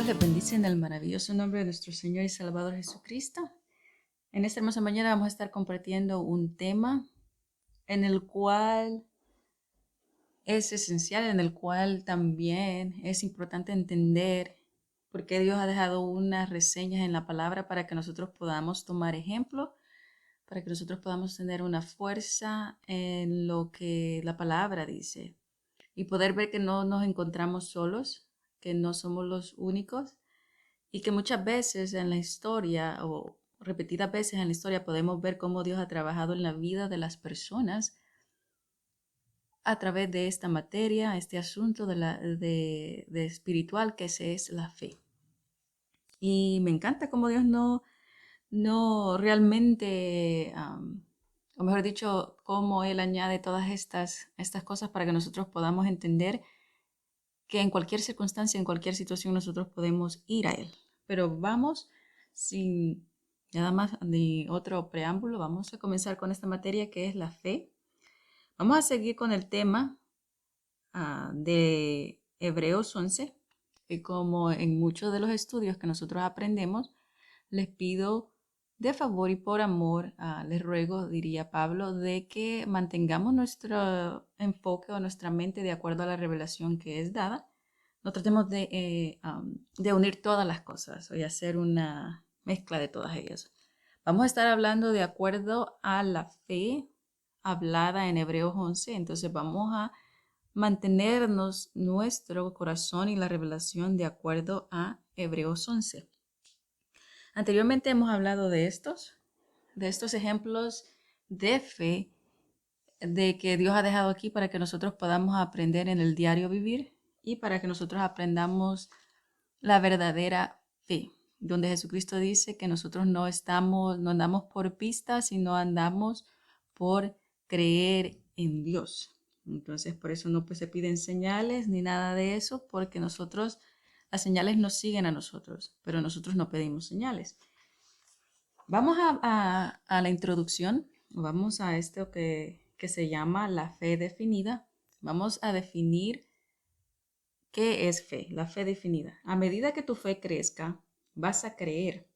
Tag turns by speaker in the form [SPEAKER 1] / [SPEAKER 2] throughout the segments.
[SPEAKER 1] Dios les bendice en el maravilloso nombre de nuestro Señor y Salvador Jesucristo. En esta hermosa mañana vamos a estar compartiendo un tema en el cual es esencial, en el cual también es importante entender por qué Dios ha dejado unas reseñas en la palabra para que nosotros podamos tomar ejemplo, para que nosotros podamos tener una fuerza en lo que la palabra dice y poder ver que no nos encontramos solos, que no somos los únicos y que muchas veces en la historia o repetidas veces en la historia podemos ver cómo Dios ha trabajado en la vida de las personas a través de esta materia, este asunto de espiritual que es la fe. Y me encanta cómo Dios no realmente, o mejor dicho, cómo Él añade todas estas cosas para que nosotros podamos entender que en cualquier circunstancia, en cualquier situación, nosotros podemos ir a Él. Pero vamos, sin nada más ni otro preámbulo, vamos a comenzar con esta materia que es la fe. Vamos a seguir con el tema de Hebreos 11, y como en muchos de los estudios que nosotros aprendemos, les pido de favor y por amor, les ruego, diría Pablo, de que mantengamos nuestro enfoque o nuestra mente de acuerdo a la revelación que es dada. No tratemos de unir todas las cosas o de hacer una mezcla de todas ellas. Vamos a estar hablando de acuerdo a la fe hablada en Hebreos 11, entonces vamos a mantenernos nuestro corazón y la revelación de acuerdo a Hebreos 11. Anteriormente hemos hablado de estos ejemplos de fe de que Dios ha dejado aquí para que nosotros podamos aprender en el diario vivir y para que nosotros aprendamos la verdadera fe, donde Jesucristo dice que nosotros no andamos por pistas, sino andamos por creer en Dios. Entonces, por eso no se piden señales ni nada de eso, porque las señales nos siguen a nosotros, pero nosotros no pedimos señales. Vamos a la introducción, vamos a esto que se llama la fe definida. Vamos a definir qué es fe, la fe definida. A medida que tu fe crezca, vas a creer.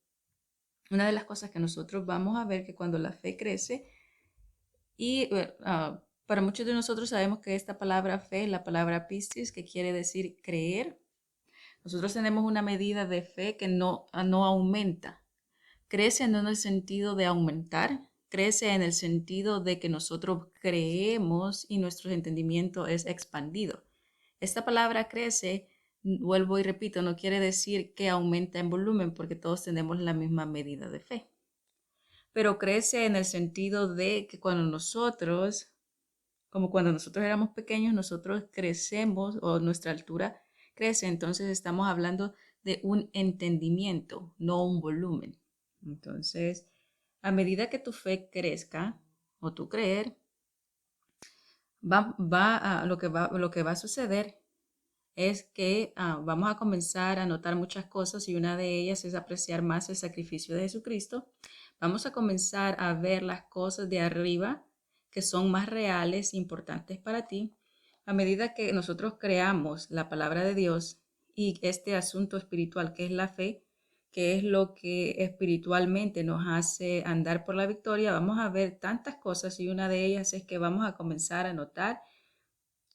[SPEAKER 1] Una de las cosas que nosotros vamos a ver que cuando la fe crece, y para muchos de nosotros sabemos que esta palabra fe es la palabra pistis, que quiere decir creer. Nosotros tenemos una medida de fe que no aumenta. Crece no en el sentido de aumentar, crece en el sentido de que nosotros creemos y nuestro entendimiento es expandido. Esta palabra crece, vuelvo y repito, no quiere decir que aumenta en volumen porque todos tenemos la misma medida de fe. Pero crece en el sentido de que como cuando nosotros éramos pequeños, nosotros crecemos o nuestra altura crece, entonces estamos hablando de un entendimiento, no un volumen. Entonces, a medida que tu fe crezca o tu creer, lo que va a suceder es que vamos a comenzar a notar muchas cosas y una de ellas es apreciar más el sacrificio de Jesucristo. Vamos a comenzar a ver las cosas de arriba que son más reales e importantes para ti. A medida que nosotros creamos la palabra de Dios y este asunto espiritual que es la fe, que es lo que espiritualmente nos hace andar por la victoria, vamos a ver tantas cosas y una de ellas es que vamos a comenzar a notar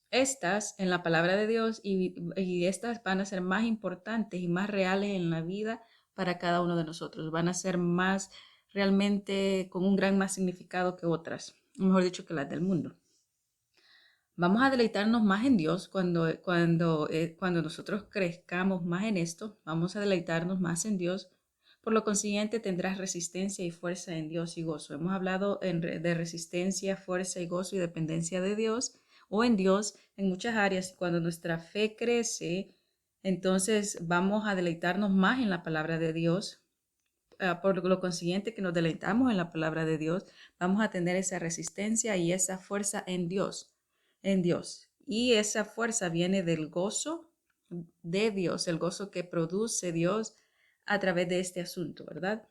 [SPEAKER 1] estas en la palabra de Dios y estas van a ser más importantes y más reales en la vida para cada uno de nosotros. Van a ser más realmente con un gran más significado que otras, mejor dicho, que las del mundo. Vamos a deleitarnos más en Dios cuando nosotros crezcamos más en esto. Vamos a deleitarnos más en Dios. Por lo consiguiente, tendrás resistencia y fuerza en Dios y gozo. Hemos hablado de resistencia, fuerza y gozo y dependencia de Dios o en Dios en muchas áreas. Cuando nuestra fe crece, entonces vamos a deleitarnos más en la palabra de Dios. Por lo consiguiente, que nos deleitamos en la palabra de Dios, vamos a tener esa resistencia y esa fuerza en Dios. Y esa fuerza viene del gozo de Dios, el gozo que produce Dios a través de este asunto, ¿verdad?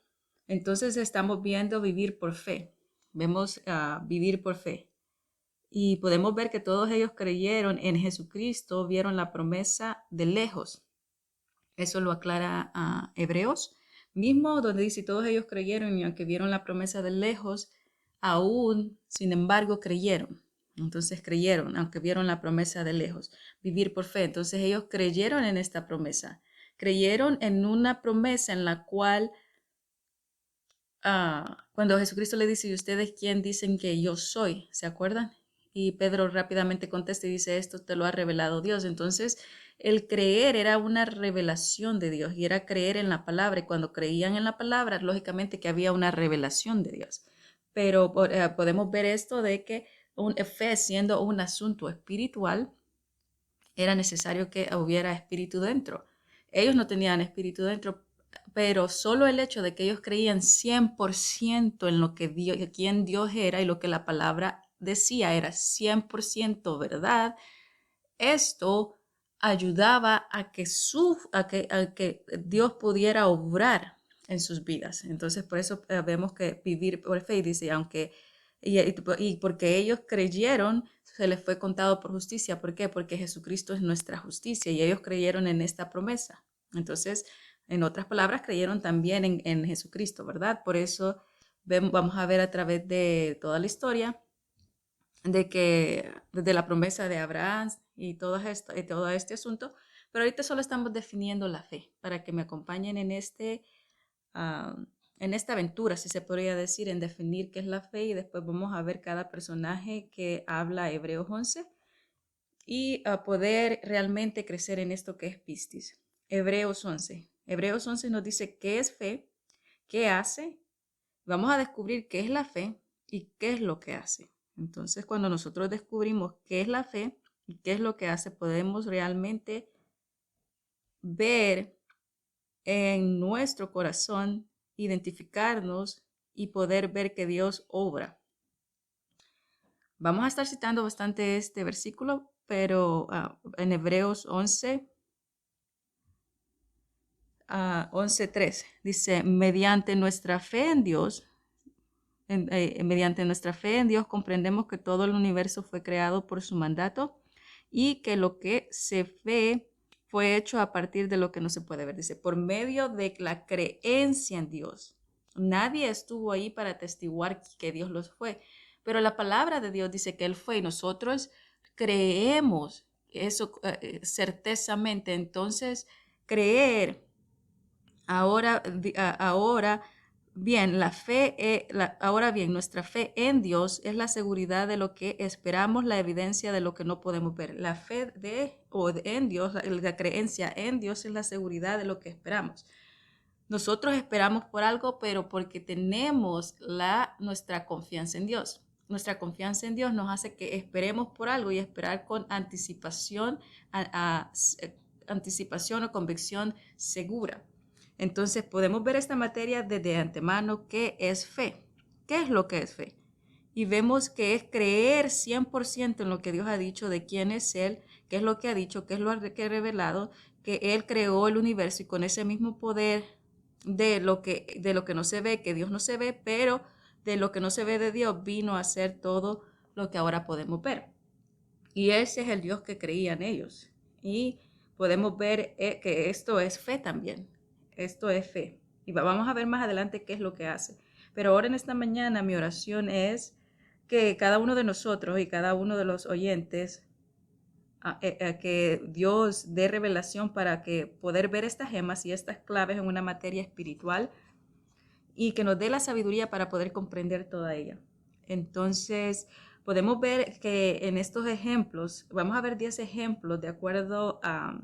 [SPEAKER 1] Entonces estamos viendo vivir por fe. Vemos vivir por fe. Y podemos ver que todos ellos creyeron en Jesucristo, vieron la promesa de lejos. Eso lo aclara a Hebreos, mismo donde dice, todos ellos creyeron y aunque vieron la promesa de lejos, aún, sin embargo, creyeron. Entonces creyeron, aunque vieron la promesa de lejos, vivir por fe. Entonces ellos creyeron en esta promesa, creyeron en una promesa en la cual cuando Jesucristo le dice, ¿y ustedes quién dicen que yo soy? ¿Se acuerdan? Y Pedro rápidamente contesta y dice, esto te lo ha revelado Dios. Entonces, el creer era una revelación de Dios y era creer en la palabra. Y cuando creían en la palabra, lógicamente que había una revelación de Dios. Pero podemos ver esto de que fe siendo un asunto espiritual, era necesario que hubiera espíritu dentro. Ellos no tenían espíritu dentro, pero solo el hecho de que ellos creían 100% en lo que Dios, quién Dios era y lo que la palabra decía era 100% verdad, esto ayudaba a que Dios pudiera obrar en sus vidas. Entonces, por eso vemos que vivir por fe, y dice, aunque, y porque ellos creyeron, se les fue contado por justicia. ¿Por qué? Porque Jesucristo es nuestra justicia y ellos creyeron en esta promesa. Entonces, en otras palabras, creyeron también en Jesucristo, ¿verdad? Por eso vamos a ver a través de toda la historia de que desde la promesa de Abraham y todo este asunto, pero ahorita solo estamos definiendo la fe para que me acompañen ah, en esta aventura, si se podría decir, en definir qué es la fe y después vamos a ver cada personaje que habla Hebreos 11 y a poder realmente crecer en esto que es pistis. Hebreos 11. Hebreos 11 nos dice qué es fe, qué hace. Vamos a descubrir qué es la fe y qué es lo que hace. Entonces, cuando nosotros descubrimos qué es la fe y qué es lo que hace, podemos realmente ver en nuestro corazón, identificarnos y poder ver que Dios obra. Vamos a estar citando bastante este versículo, pero en Hebreos 11, 11:3 dice, mediante nuestra fe en Dios comprendemos que todo el universo fue creado por su mandato y que lo que se ve fue hecho a partir de lo que no se puede ver. Dice, por medio de la creencia en Dios. Nadie estuvo ahí para atestiguar que Dios los fue, pero la palabra de Dios dice que Él fue y nosotros creemos eso certezamente. Entonces, creer ahora bien, ahora bien, nuestra fe en Dios es la seguridad de lo que esperamos, la evidencia de lo que no podemos ver. La fe en Dios, la creencia en Dios es la seguridad de lo que esperamos. Nosotros esperamos por algo, pero porque tenemos nuestra confianza en Dios. Nuestra confianza en Dios nos hace que esperemos por algo y esperar con anticipación o convicción segura. Entonces podemos ver esta materia desde antemano, ¿qué es fe? ¿Qué es lo que es fe? Y vemos que es creer 100% en lo que Dios ha dicho de quién es Él, qué es lo que ha dicho, qué es lo que ha revelado, que Él creó el universo y con ese mismo poder de lo que no se ve, que Dios no se ve, pero de lo que no se ve de Dios vino a hacer todo lo que ahora podemos ver. Y ese es el Dios que creían ellos. Y podemos ver que esto es fe también. Esto es fe. Y vamos a ver más adelante qué es lo que hace. Pero ahora en esta mañana mi oración es que cada uno de nosotros y cada uno de los oyentes, que Dios dé revelación para que poder ver estas gemas y estas claves en una materia espiritual y que nos dé la sabiduría para poder comprender toda ella. Entonces, podemos ver que en estos ejemplos, vamos a ver 10 ejemplos de acuerdo a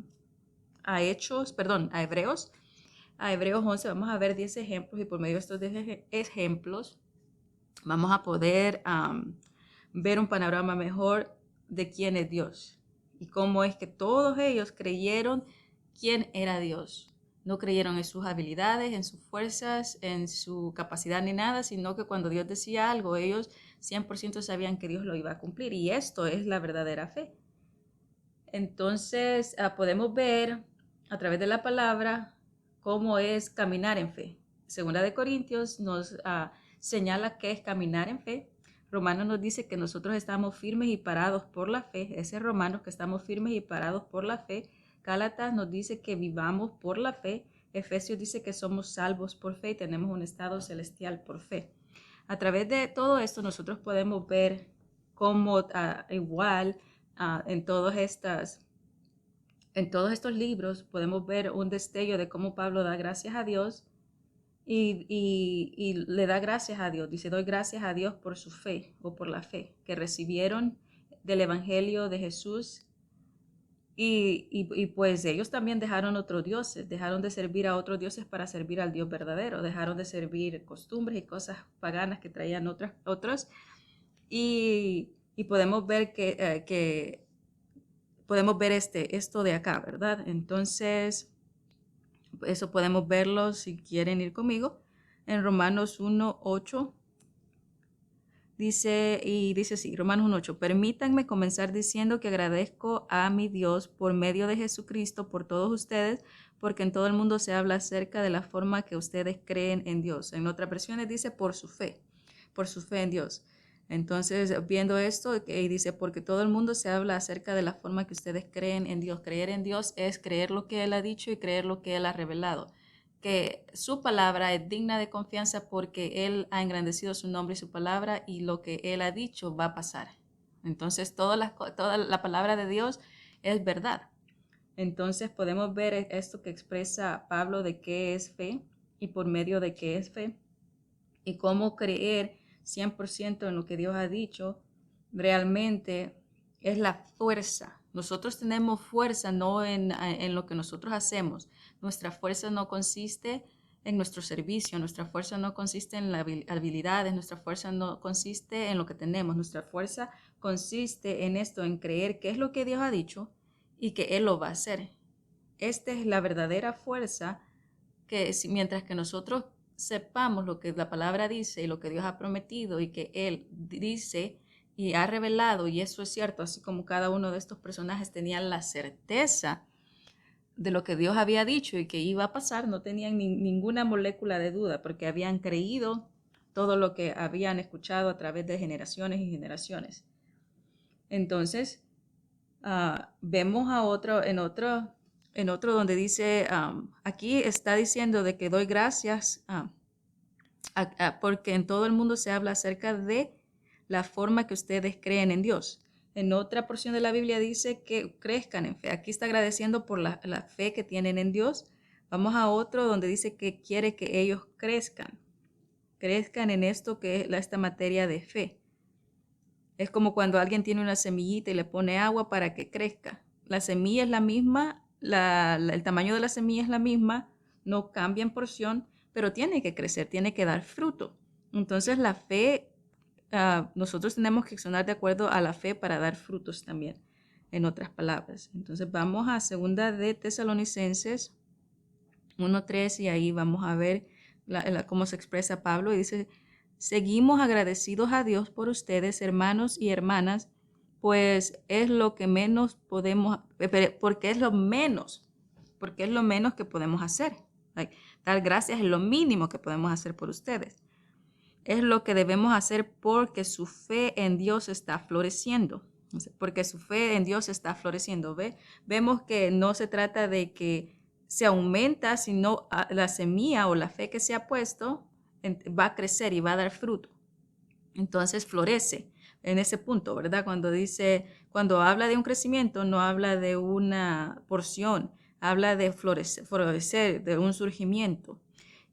[SPEAKER 1] Hebreos. A Hebreos 11 vamos a ver 10 ejemplos y por medio de estos 10 ejemplos vamos a poder ver un panorama mejor de quién es Dios y cómo es que todos ellos creyeron quién era Dios. No creyeron en sus habilidades, en sus fuerzas, en su capacidad ni nada, sino que cuando Dios decía algo, ellos 100% sabían que Dios lo iba a cumplir y esto es la verdadera fe. Entonces podemos ver a través de la palabra cómo es caminar en fe. Segunda de Corintios nos señala qué es caminar en fe. Romanos nos dice que nosotros estamos firmes y parados por la fe. Ese es Romanos, que estamos firmes y parados por la fe. Gálatas nos dice que vivamos por la fe. Efesios dice que somos salvos por fe y tenemos un estado celestial por fe. A través de todo esto nosotros podemos ver cómo igual en todos estos libros podemos ver un destello de cómo Pablo da gracias a Dios y le da gracias a Dios. Dice, doy gracias a Dios por su fe o por la fe que recibieron del Evangelio de Jesús. Y pues ellos también dejaron otros dioses, dejaron de servir a otros dioses para servir al Dios verdadero, dejaron de servir costumbres y cosas paganas que traían otros. Y podemos ver que podemos ver esto de acá, ¿verdad? Entonces, eso podemos verlo si quieren ir conmigo en Romanos 1:8. Dice así, Romanos 1:8, permítanme comenzar diciendo que agradezco a mi Dios por medio de Jesucristo por todos ustedes, porque en todo el mundo se habla acerca de la forma que ustedes creen en Dios. En otras versiones dice por su fe en Dios. Entonces, viendo esto, y dice, porque todo el mundo se habla acerca de la forma que ustedes creen en Dios. Creer en Dios es creer lo que Él ha dicho y creer lo que Él ha revelado. Que su palabra es digna de confianza porque Él ha engrandecido su nombre y su palabra y lo que Él ha dicho va a pasar. Entonces, toda la palabra de Dios es verdad. Entonces, podemos ver esto que expresa Pablo de qué es fe y por medio de qué es fe y cómo creer 100% en lo que Dios ha dicho realmente es la fuerza. Nosotros tenemos fuerza no en lo que nosotros hacemos. Nuestra fuerza no consiste en nuestro servicio, nuestra fuerza no consiste en las habilidades, nuestra fuerza no consiste en lo que tenemos, nuestra fuerza consiste en esto, en creer que es lo que Dios ha dicho y que Él lo va a hacer. Esta es la verdadera fuerza que mientras que nosotros sepamos lo que la palabra dice y lo que Dios ha prometido y que Él dice y ha revelado, y eso es cierto, así como cada uno de estos personajes tenían la certeza de lo que Dios había dicho y que iba a pasar, no tenían ninguna molécula de duda porque habían creído todo lo que habían escuchado a través de generaciones y generaciones. Entonces, vemos en otro donde dice, aquí está diciendo de que doy gracias porque en todo el mundo se habla acerca de la forma que ustedes creen en Dios. En otra porción de la Biblia dice que crezcan en fe. Aquí está agradeciendo por la fe que tienen en Dios. Vamos a otro donde dice que quiere que ellos crezcan en esto que es esta materia de fe. Es como cuando alguien tiene una semillita y le pone agua para que crezca. La semilla es la misma, el tamaño de la semilla es la misma, no cambia en porción, pero tiene que crecer, tiene que dar fruto. Entonces la fe, nosotros tenemos que accionar de acuerdo a la fe para dar frutos también, en otras palabras. Entonces vamos a 2 de Tesalonicenses 1:3 y ahí vamos a ver cómo se expresa Pablo y dice, seguimos agradecidos a Dios por ustedes, hermanos y hermanas, pues es lo que menos podemos, porque es lo menos que podemos hacer. Dar gracias es lo mínimo que podemos hacer por ustedes. Es lo que debemos hacer porque su fe en Dios está floreciendo. Porque su fe en Dios está floreciendo. Vemos que no se trata de que se aumenta, sino la semilla o la fe que se ha puesto va a crecer y va a dar fruto. Entonces florece en ese punto, ¿verdad? Cuando habla de un crecimiento, no habla de una porción, habla de florecer, de un surgimiento.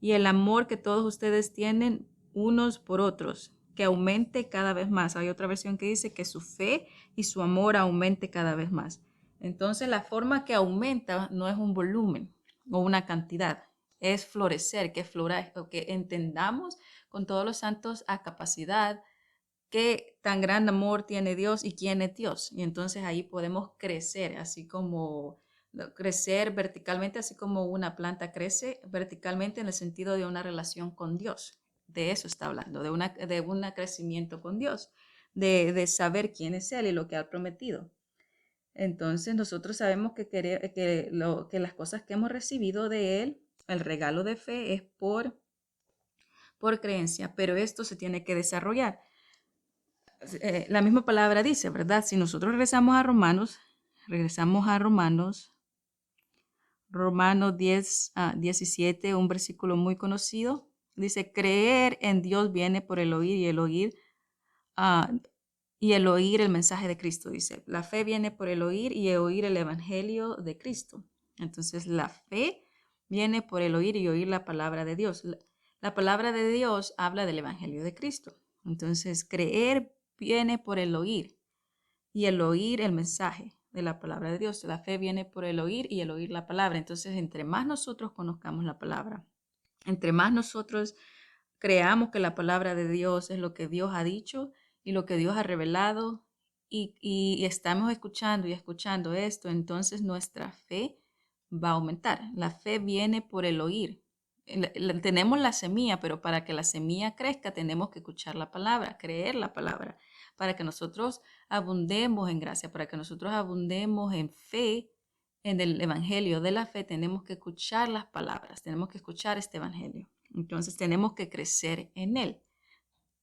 [SPEAKER 1] Y el amor que todos ustedes tienen unos por otros, que aumente cada vez más. Hay otra versión que dice que su fe y su amor aumente cada vez más. Entonces la forma que aumenta no es un volumen o una cantidad, es florecer, que entendamos con todos los santos a capacidad qué tan gran amor tiene Dios y quién es Dios. Y entonces ahí podemos crecer, así como crecer verticalmente, así como una planta crece verticalmente en el sentido de una relación con Dios. De eso está hablando, de un crecimiento con Dios, de saber quién es Él y lo que ha prometido. Entonces nosotros sabemos que las cosas que hemos recibido de Él, el regalo de fe, es por creencia, pero esto se tiene que desarrollar. La misma palabra dice, ¿verdad? Si nosotros regresamos a Romanos Romanos 10, 17, un versículo muy conocido. Dice, creer en Dios viene por el oír ah, y el oír el mensaje de Cristo. Dice, la fe viene por el oír y el oír el evangelio de Cristo. Entonces, la fe viene por el oír y oír la palabra de Dios. La palabra de Dios habla del evangelio de Cristo. Entonces, creer viene por el oír y el oír el mensaje de la palabra de Dios. La fe viene por el oír y el oír la palabra. Entonces, entre más nosotros conozcamos la palabra, entre más nosotros creamos que la palabra de Dios es lo que Dios ha dicho y lo que Dios ha revelado y estamos escuchando y escuchando esto, entonces nuestra fe va a aumentar. La fe viene por el oír. Tenemos la semilla, pero para que la semilla crezca tenemos que escuchar la palabra, creer la palabra, para que nosotros abundemos en gracia, para que nosotros abundemos en fe, en el evangelio de la fe, tenemos que escuchar las palabras, tenemos que escuchar este evangelio. Entonces tenemos que crecer en él.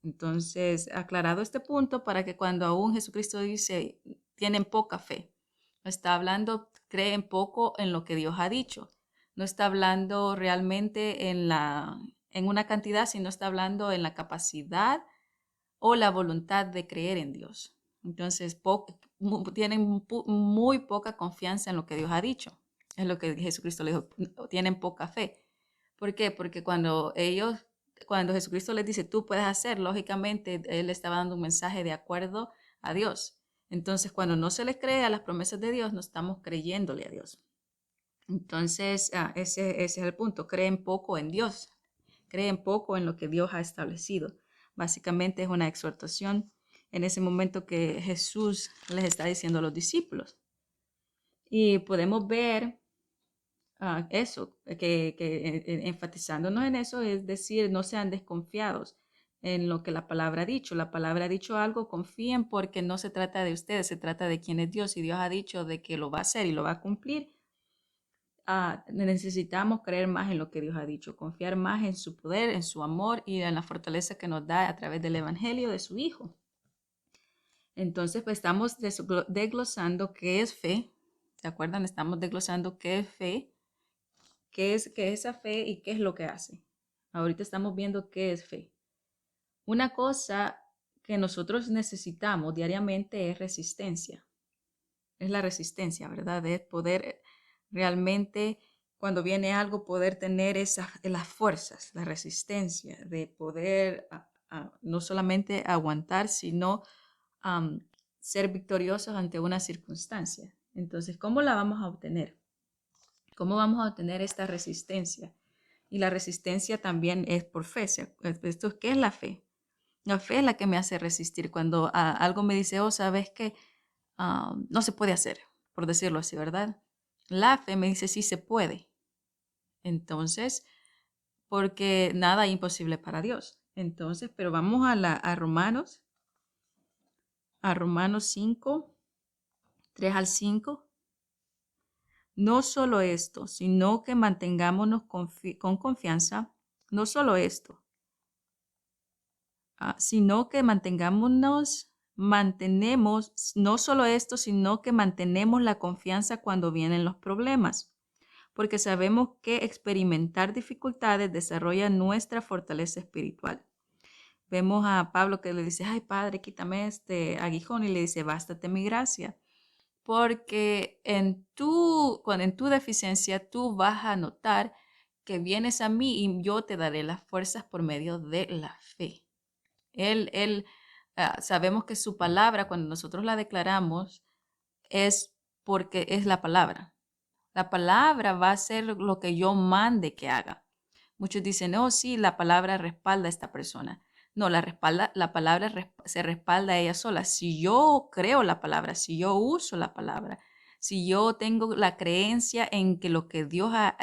[SPEAKER 1] Entonces, aclarado este punto, para que cuando aún Jesucristo dice, tienen poca fe, no está hablando, creen poco en lo que Dios ha dicho. No está hablando realmente en una cantidad, sino está hablando en la capacidad o la voluntad de creer en Dios. Entonces, tienen muy poca confianza en lo que Dios ha dicho. Es lo que Jesucristo le dijo, tienen poca fe. ¿Por qué? Porque cuando Jesucristo les dice, tú puedes hacer, lógicamente Él estaba dando un mensaje de acuerdo a Dios. Entonces, cuando no se les cree a las promesas de Dios, no estamos creyéndole a Dios. Entonces, ese es el punto. Creen poco en Dios. Creen poco en lo que Dios ha establecido. Básicamente es una exhortación en ese momento que Jesús les está diciendo a los discípulos. Y podemos ver eso, enfatizándonos en eso, es decir, no sean desconfiados en lo que la palabra ha dicho. La palabra ha dicho algo, confíen porque no se trata de ustedes, se trata de quién es Dios. Y Dios ha dicho de que lo va a hacer y lo va a cumplir. Necesitamos creer más en lo que Dios ha dicho, confiar más en su poder, en su amor y en la fortaleza que nos da a través del evangelio de su Hijo. Entonces, pues estamos desglosando qué es fe. ¿Se acuerdan? Estamos desglosando qué es fe, qué es esa fe y qué es lo que hace. Ahorita estamos viendo qué es fe. Una cosa que nosotros necesitamos diariamente es resistencia. Es la resistencia, ¿verdad? Es poder realmente, cuando viene algo, poder tener las fuerzas, la resistencia, de poder no solamente aguantar, sino ser victoriosos ante una circunstancia. Entonces, ¿cómo la vamos a obtener? ¿Cómo vamos a obtener esta resistencia? Y la resistencia también es por fe. ¿Qué es la fe? La fe es la que me hace resistir cuando algo me dice, oh, sabes que no se puede hacer, por decirlo así, ¿verdad? La fe me dice, sí se puede. Entonces, porque nada es imposible para Dios. Entonces, pero vamos a Romanos 5, 3 al 5. No solo esto, sino que mantengámonos con confianza, no solo esto, sino que mantenemos, no solo esto, sino que mantenemos la confianza cuando vienen los problemas, porque sabemos que experimentar dificultades desarrolla nuestra fortaleza espiritual. Vemos a Pablo que le dice, ay Padre, quítame este aguijón, y le dice, bástate mi gracia, porque en tu deficiencia tú vas a notar que vienes a mí y yo te daré las fuerzas por medio de la fe. Sabemos que su palabra, cuando nosotros la declaramos, es porque es la palabra. La palabra va a ser lo que yo mande que haga. Muchos dicen, oh, sí, la palabra respalda a esta persona. No, la palabra se respalda a ella sola. Si yo creo la palabra, si yo uso la palabra, si yo tengo la creencia en que lo que Dios ha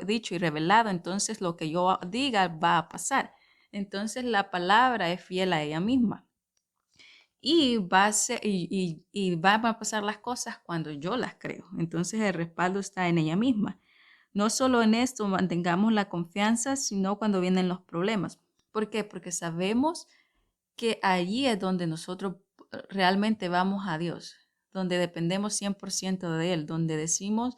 [SPEAKER 1] dicho y revelado, entonces lo que yo diga va a pasar. Entonces la palabra es fiel a ella misma. Y van a pasar las cosas cuando yo las creo. Entonces el respaldo está en ella misma. No solo en esto mantengamos la confianza, sino cuando vienen los problemas. ¿Por qué? Porque sabemos que allí es donde nosotros realmente vamos a Dios, donde dependemos 100% de Él, donde decimos,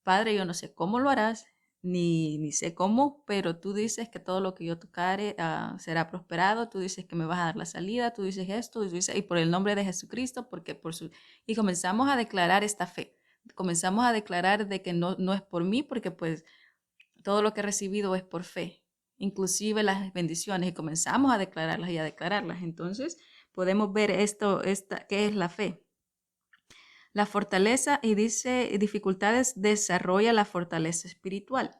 [SPEAKER 1] Padre, yo no sé cómo lo harás, ni sé cómo, pero tú dices que todo lo que yo tocare será prosperado, tú dices que me vas a dar la salida, tú dices esto, y por el nombre de Jesucristo, porque por su... Y comenzamos a declarar esta fe, comenzamos a declarar de que no es por mí, porque pues todo lo que he recibido es por fe, inclusive las bendiciones, y comenzamos a declararlas y a declararlas. Entonces podemos ver ¿qué es la fe? La fortaleza, y dice dificultades, desarrolla la fortaleza espiritual.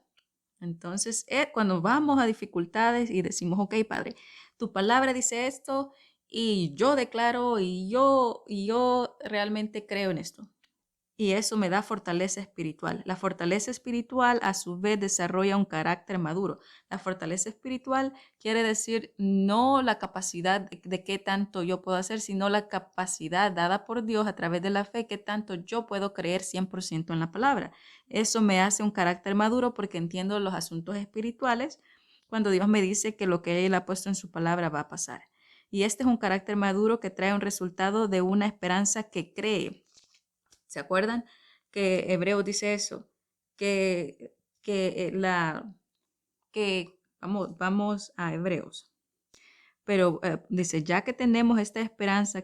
[SPEAKER 1] Entonces, cuando vamos a dificultades y decimos, ok, Padre, tu palabra dice esto y yo declaro y yo realmente creo en esto. Y eso me da fortaleza espiritual. La fortaleza espiritual a su vez desarrolla un carácter maduro. La fortaleza espiritual quiere decir no la capacidad de qué tanto yo puedo hacer, sino la capacidad dada por Dios a través de la fe, que tanto yo puedo creer 100% en la palabra. Eso me hace un carácter maduro porque entiendo los asuntos espirituales cuando Dios me dice que lo que Él ha puesto en su palabra va a pasar. Y este es un carácter maduro que trae un resultado de una esperanza que cree. ¿Se acuerdan que Hebreos dice eso? Que, que la que vamos a Hebreos. Pero dice, ya que tenemos esta esperanza,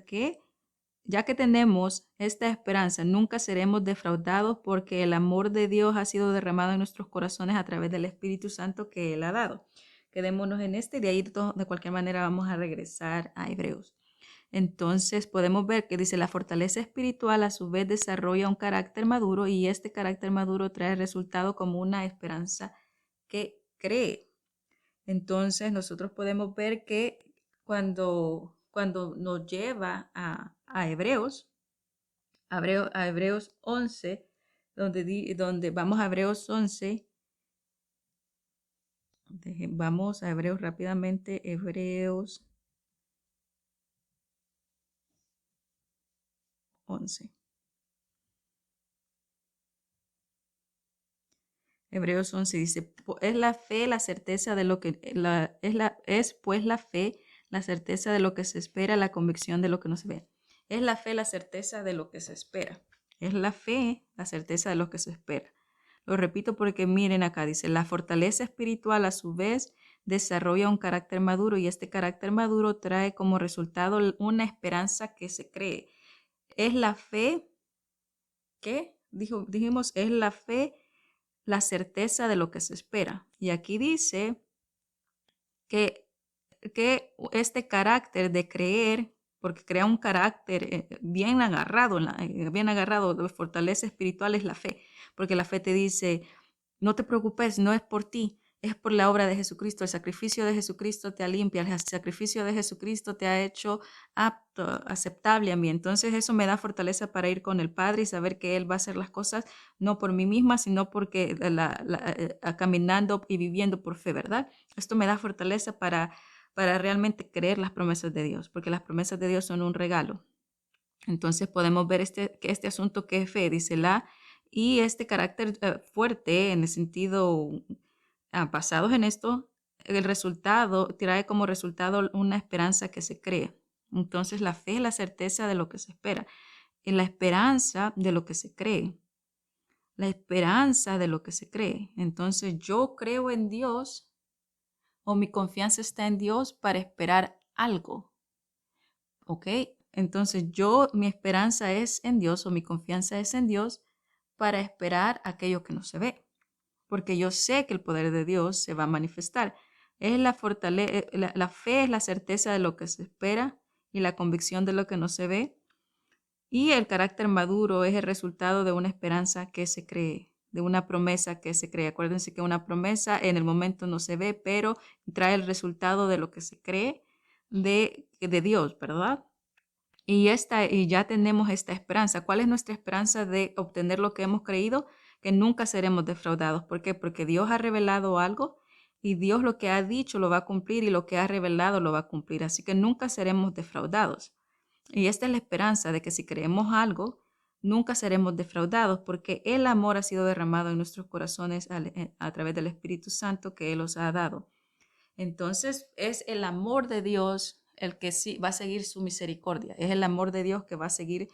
[SPEAKER 1] nunca seremos defraudados porque el amor de Dios ha sido derramado en nuestros corazones a través del Espíritu Santo que Él ha dado. Quedémonos en y de ahí de cualquier manera vamos a regresar a Hebreos. Entonces podemos ver que dice la fortaleza espiritual a su vez desarrolla un carácter maduro y este carácter maduro trae resultado como una esperanza que cree. Entonces nosotros podemos ver que cuando nos lleva a Hebreos 11, donde vamos a Hebreos 11, vamos a Hebreos rápidamente, Hebreos 11. Hebreos 11 dice, es la fe la certeza de lo que, es pues la fe la certeza de lo que se espera, la convicción de lo que no se ve. Es la fe la certeza de lo que se espera. Es la fe la certeza de lo que se espera. Lo repito porque miren acá, dice, la fortaleza espiritual a su vez desarrolla un carácter maduro y este carácter maduro trae como resultado una esperanza que se cree. Es la fe que, dijimos, es la fe la certeza de lo que se espera. Y aquí dice que, este carácter de creer, porque crea un carácter bien agarrado, bien agarrado de fortaleza espiritual es la fe, porque la fe te dice, no te preocupes, no es por ti, es por la obra de Jesucristo. El sacrificio de Jesucristo te limpia, el sacrificio de Jesucristo te ha hecho apto, aceptable a mí. Entonces eso me da fortaleza para ir con el Padre y saber que Él va a hacer las cosas no por mí misma, sino porque caminando y viviendo por fe, ¿verdad? Esto me da fortaleza para realmente creer las promesas de Dios, porque las promesas de Dios son un regalo. Entonces podemos ver este asunto que es fe, dice y este carácter fuerte en el sentido basados en esto, el resultado trae como resultado una esperanza que se cree. Entonces la fe es la certeza de lo que se espera, y la esperanza de lo que se cree, la esperanza de lo que se cree. Entonces yo creo en Dios o mi confianza está en Dios para esperar algo, ¿ok? Entonces mi esperanza es en Dios o mi confianza es en Dios para esperar aquello que no se ve, porque yo sé que el poder de Dios se va a manifestar. Es la fe es la certeza de lo que se espera y la convicción de lo que no se ve. Y el carácter maduro es el resultado de una esperanza que se cree, de una promesa que se cree. Acuérdense que una promesa en el momento no se ve, pero trae el resultado de lo que se cree de Dios, ¿verdad? Y ya tenemos esta esperanza. ¿Cuál es nuestra esperanza de obtener lo que hemos creído? Que nunca seremos defraudados. ¿Por qué? Porque Dios ha revelado algo y Dios lo que ha dicho lo va a cumplir y lo que ha revelado lo va a cumplir. Así que nunca seremos defraudados. Y esta es la esperanza de que si creemos algo, nunca seremos defraudados porque el amor ha sido derramado en nuestros corazones a través del Espíritu Santo que Él os ha dado. Entonces es el amor de Dios el que sí va a seguir su misericordia. Es el amor de Dios que va a seguir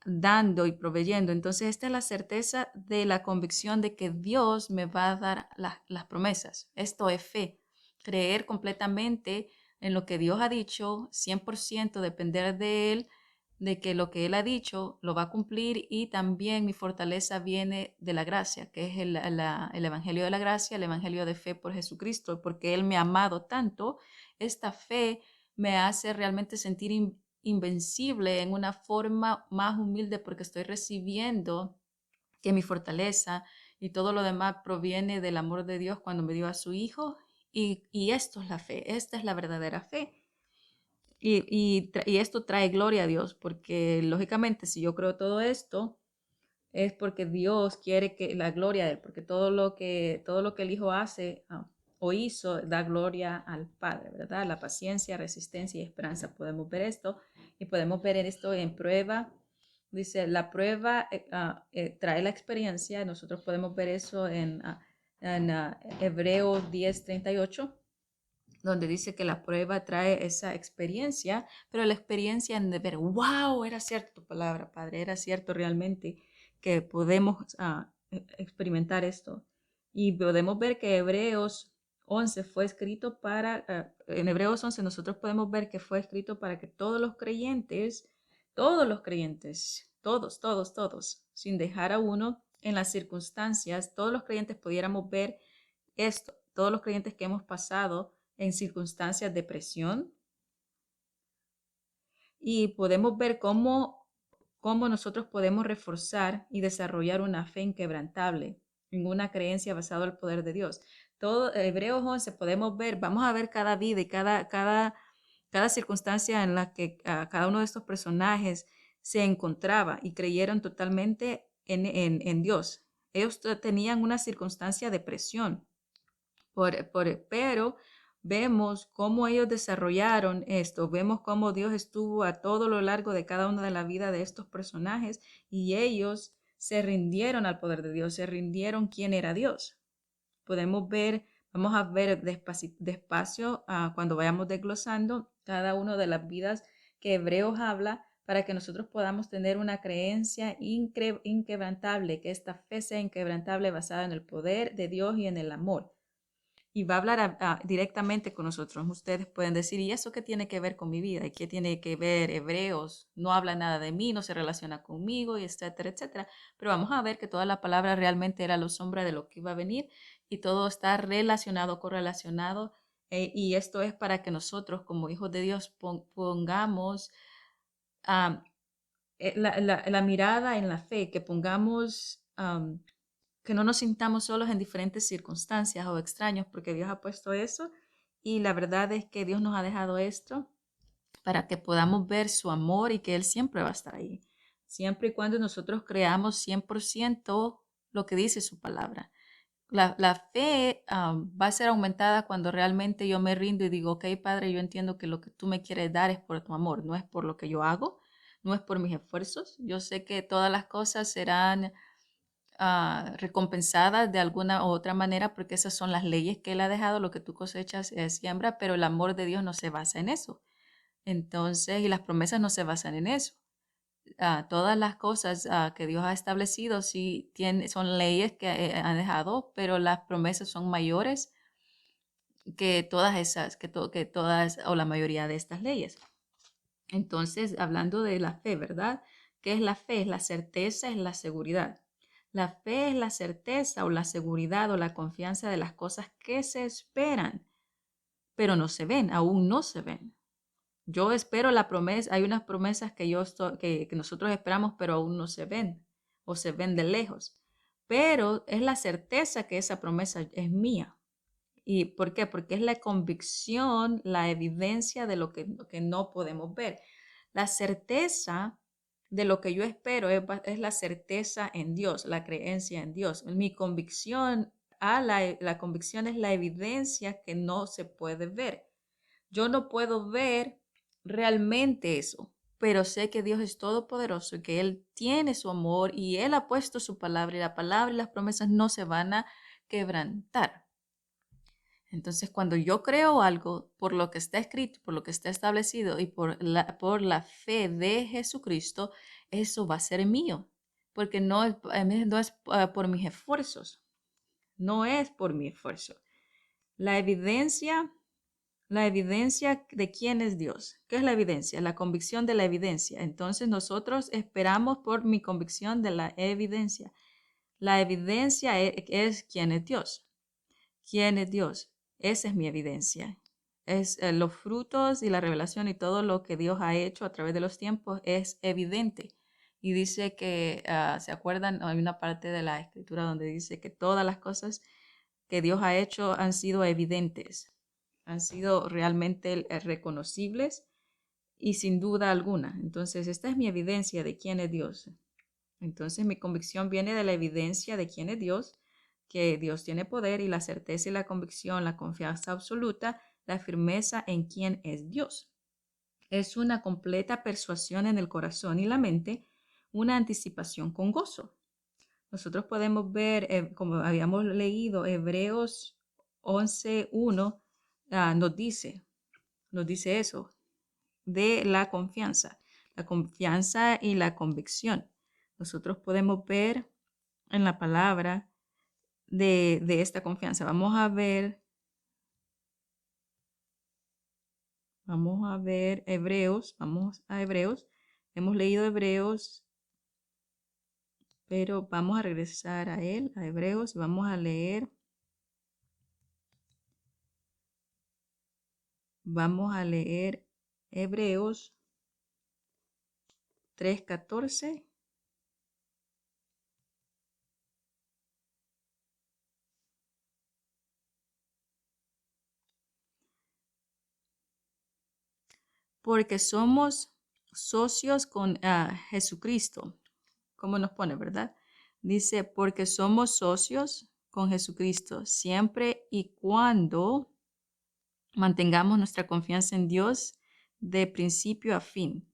[SPEAKER 1] dando y proveyendo. Entonces, esta es la certeza de la convicción de que Dios me va a dar las promesas. Esto es fe, creer completamente en lo que Dios ha dicho, 100% depender de Él, de que lo que Él ha dicho lo va a cumplir, y también mi fortaleza viene de la gracia, que es el Evangelio de la gracia, el Evangelio de fe por Jesucristo, porque Él me ha amado tanto. Esta fe me hace realmente sentir invencible en una forma más humilde, porque estoy recibiendo que mi fortaleza y todo lo demás proviene del amor de Dios cuando me dio a su Hijo. Y esto es la fe, esta es la verdadera fe. Y esto trae gloria a Dios, porque lógicamente si yo creo todo esto, es porque Dios quiere que la gloria de Él, porque todo lo que el Hijo hace o hizo da gloria al Padre, ¿verdad? La paciencia, resistencia y esperanza. Podemos ver esto y podemos ver esto en prueba. Dice, la prueba trae la experiencia. Nosotros podemos ver eso en Hebreos 10:38, donde dice que la prueba trae esa experiencia, pero la experiencia de ver, wow, era cierto tu palabra, Padre, era cierto realmente que podemos experimentar esto. Y podemos ver que Hebreos 11 fue escrito en Hebreos 11 nosotros podemos ver que fue escrito para que todos los creyentes, todos, sin dejar a uno en las circunstancias, todos los creyentes pudiéramos ver esto, todos los creyentes que hemos pasado en circunstancias de presión, y podemos ver cómo nosotros podemos reforzar y desarrollar una fe inquebrantable en una creencia basada en el poder de Dios. Todo Hebreos 11 podemos ver, vamos a ver cada vida y cada circunstancia en la que cada uno de estos personajes se encontraba y creyeron totalmente en Dios. Ellos tenían una circunstancia de presión, pero vemos cómo ellos desarrollaron esto, vemos cómo Dios estuvo a todo lo largo de cada una de la vida de estos personajes, y ellos se rindieron al poder de Dios, se rindieron quién era Dios. Podemos ver, vamos a ver despacio cuando vayamos desglosando cada una de las vidas que Hebreos habla, para que nosotros podamos tener una creencia inquebrantable, que esta fe sea inquebrantable basada en el poder de Dios y en el amor. Y va a hablar directamente con nosotros. Ustedes pueden decir, ¿y eso qué tiene que ver con mi vida? ¿Y qué tiene que ver Hebreos? No habla nada de mí, no se relaciona conmigo, y etcétera, etcétera. Pero vamos a ver que toda la palabra realmente era la sombra de lo que iba a venir, y todo está relacionado, correlacionado. Y esto es para que nosotros, como hijos de Dios, pongamos um, la mirada en la fe, que pongamos... que no nos sintamos solos en diferentes circunstancias o extraños, porque Dios ha puesto eso, y la verdad es que Dios nos ha dejado esto para que podamos ver su amor y que Él siempre va a estar ahí, siempre y cuando nosotros creamos 100% lo que dice su palabra. La fe va a ser aumentada cuando realmente yo me rindo y digo, ok, Padre, yo entiendo que lo que tú me quieres dar es por tu amor, no es por lo que yo hago, no es por mis esfuerzos. Yo sé que todas las cosas serán recompensadas de alguna u otra manera, porque esas son las leyes que Él ha dejado. Lo que tú cosechas siembra, pero el amor de Dios no se basa en eso. Entonces, y las promesas no se basan en eso. Todas las cosas que Dios ha establecido sí son leyes que ha dejado, pero las promesas son mayores que todas esas, que todas o la mayoría de estas leyes. Entonces, hablando de la fe, ¿verdad? ¿Qué es la fe? Es la certeza, es la seguridad. La fe es la certeza o la seguridad o la confianza de las cosas que se esperan, pero no se ven, aún no se ven. Yo espero la promesa, hay unas promesas que nosotros esperamos, pero aún no se ven o se ven de lejos. Pero es la certeza que esa promesa es mía. ¿Y por qué? Porque es la convicción, la evidencia de lo que no podemos ver. La certeza de lo que yo espero es la certeza en Dios, la creencia en Dios. Mi convicción, la convicción es la evidencia que no se puede ver. Yo no puedo ver realmente eso, pero sé que Dios es todopoderoso y que Él tiene su amor y Él ha puesto su palabra, y la palabra y las promesas no se van a quebrantar. Entonces, cuando yo creo algo por lo que está escrito, por lo que está establecido y por la fe de Jesucristo, eso va a ser mío, porque no es por mis esfuerzos, no es por mi esfuerzo. La evidencia, la evidencia de quién es Dios. ¿Qué es la evidencia? La convicción de la evidencia. Entonces nosotros esperamos por mi convicción de la evidencia. La evidencia es quién es Dios. ¿Quién es Dios? Esa es mi evidencia. Es los frutos y la revelación y todo lo que Dios ha hecho a través de los tiempos es evidente. Y dice que, ¿se acuerdan? Hay una parte de la escritura donde dice que todas las cosas que Dios ha hecho han sido evidentes, han sido realmente reconocibles y sin duda alguna. Entonces, esta es mi evidencia de quién es Dios. Entonces, mi convicción viene de la evidencia de quién es Dios, que Dios tiene poder y la certeza y la convicción, la confianza absoluta, la firmeza en quién es Dios. Es una completa persuasión en el corazón y la mente, una anticipación con gozo. Nosotros podemos ver, como habíamos leído, Hebreos 11:1 nos dice eso, de la confianza y la convicción. Nosotros podemos ver en la palabra de esta confianza. Vamos a ver vamos a Hebreos. Hemos leído Hebreos, pero vamos a regresar a él, a Hebreos, y vamos a leer Hebreos 3:14. Porque somos socios con Jesucristo. ¿Cómo nos pone, verdad? Dice, porque somos socios con Jesucristo, siempre y cuando mantengamos nuestra confianza en Dios de principio a fin.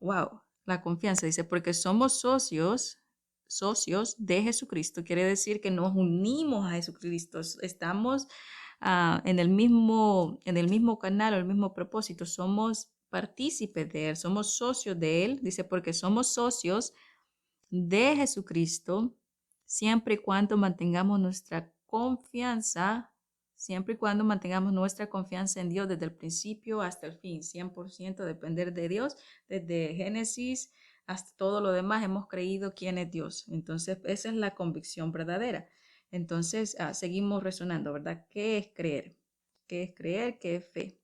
[SPEAKER 1] Wow, la confianza dice, porque somos socios de Jesucristo, quiere decir que nos unimos a Jesucristo, estamos en el mismo canal, el mismo propósito, somos partícipes de Él, somos socios de Él, dice, porque somos socios de Jesucristo, siempre y cuando mantengamos nuestra confianza, siempre y cuando mantengamos nuestra confianza en Dios desde el principio hasta el fin, 100% depender de Dios, desde Génesis hasta todo lo demás hemos creído quién es Dios. Entonces, esa es la convicción verdadera. Entonces, seguimos resonando, ¿verdad? ¿Qué es creer? ¿Qué es creer? ¿Qué es fe?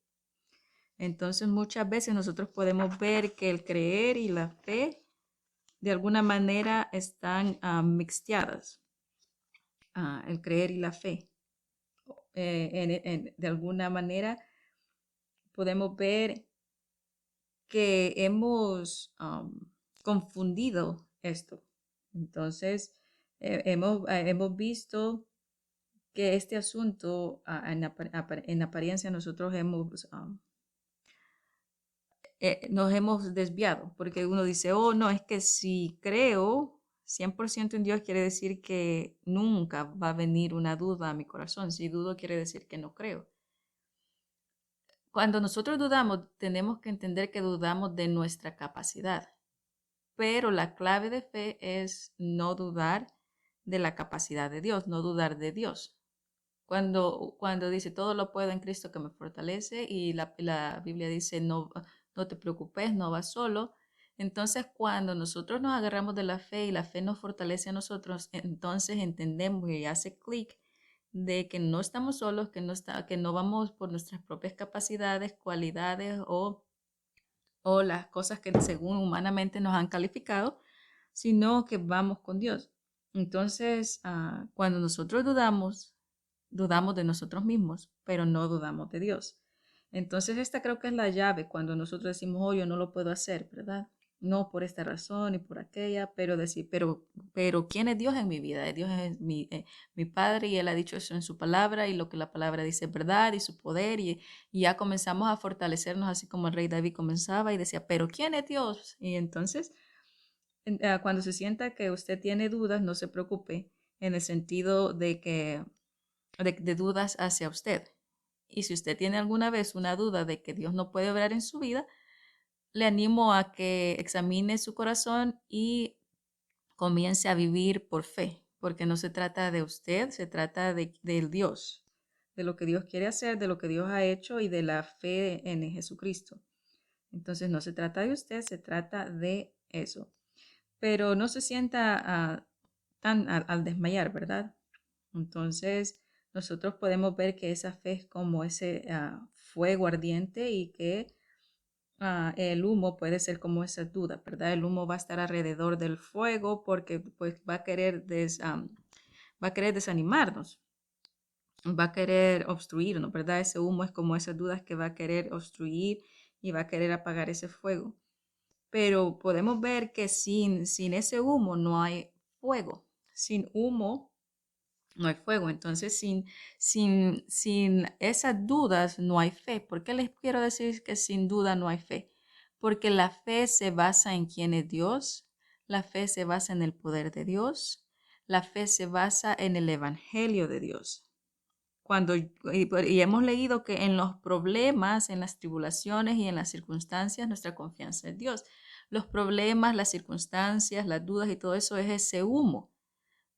[SPEAKER 1] Entonces, muchas veces nosotros podemos ver que el creer y la fe de alguna manera están mixteadas, el creer y la fe. De alguna manera podemos ver que hemos confundido esto. Entonces, hemos visto que este asunto en apariencia nosotros nos hemos desviado, porque uno dice, oh, no, es que si creo 100% en Dios quiere decir que nunca va a venir una duda a mi corazón. Si dudo quiere decir que no creo. Cuando nosotros dudamos, tenemos que entender que dudamos de nuestra capacidad, pero la clave de fe es no dudar de la capacidad de Dios, no dudar de Dios. Cuando dice todo lo puedo en Cristo que me fortalece y la Biblia dice no te preocupes, no vas solo. Entonces cuando nosotros nos agarramos de la fe y la fe nos fortalece a nosotros, entonces entendemos y hace clic de que no estamos solos, que no vamos por nuestras propias capacidades, cualidades o las cosas que según humanamente nos han calificado, sino que vamos con Dios. Entonces, cuando nosotros dudamos de nosotros mismos, pero no dudamos de Dios. Entonces, esta creo que es la llave cuando nosotros decimos, oh, yo no lo puedo hacer, ¿verdad? No por esta razón y por aquella, pero decir, pero ¿quién es Dios en mi vida? Dios es mi Padre y Él ha dicho eso en su palabra y lo que la palabra dice es verdad y su poder y ya comenzamos a fortalecernos así como el rey David comenzaba y decía, pero ¿quién es Dios? Y entonces, cuando se sienta que usted tiene dudas, no se preocupe en el sentido de que de dudas hacia usted. Y si usted tiene alguna vez una duda de que Dios no puede obrar en su vida, le animo a que examine su corazón y comience a vivir por fe, porque no se trata de usted, se trata del Dios, de lo que Dios quiere hacer, de lo que Dios ha hecho y de la fe en Jesucristo. Entonces no se trata de usted, se trata de eso. Pero no se sienta tan al desmayar, ¿verdad? Entonces nosotros podemos ver que esa fe es como ese fuego ardiente y que el humo puede ser como esa duda, ¿verdad? El humo va a estar alrededor del fuego porque pues va a querer desanimarnos, va a querer obstruirnos, ¿verdad? Ese humo es como esas dudas que va a querer obstruir y va a querer apagar ese fuego. Pero podemos ver que sin ese humo no hay fuego. Sin humo no hay fuego. Entonces, sin esas dudas no hay fe. ¿Por qué les quiero decir que sin duda no hay fe? Porque la fe se basa en quién es Dios, la fe se basa en el poder de Dios, la fe se basa en el evangelio de Dios. Y hemos leído que en los problemas, en las tribulaciones y en las circunstancias, nuestra confianza en Dios. Los problemas, las circunstancias, las dudas y todo eso es ese humo.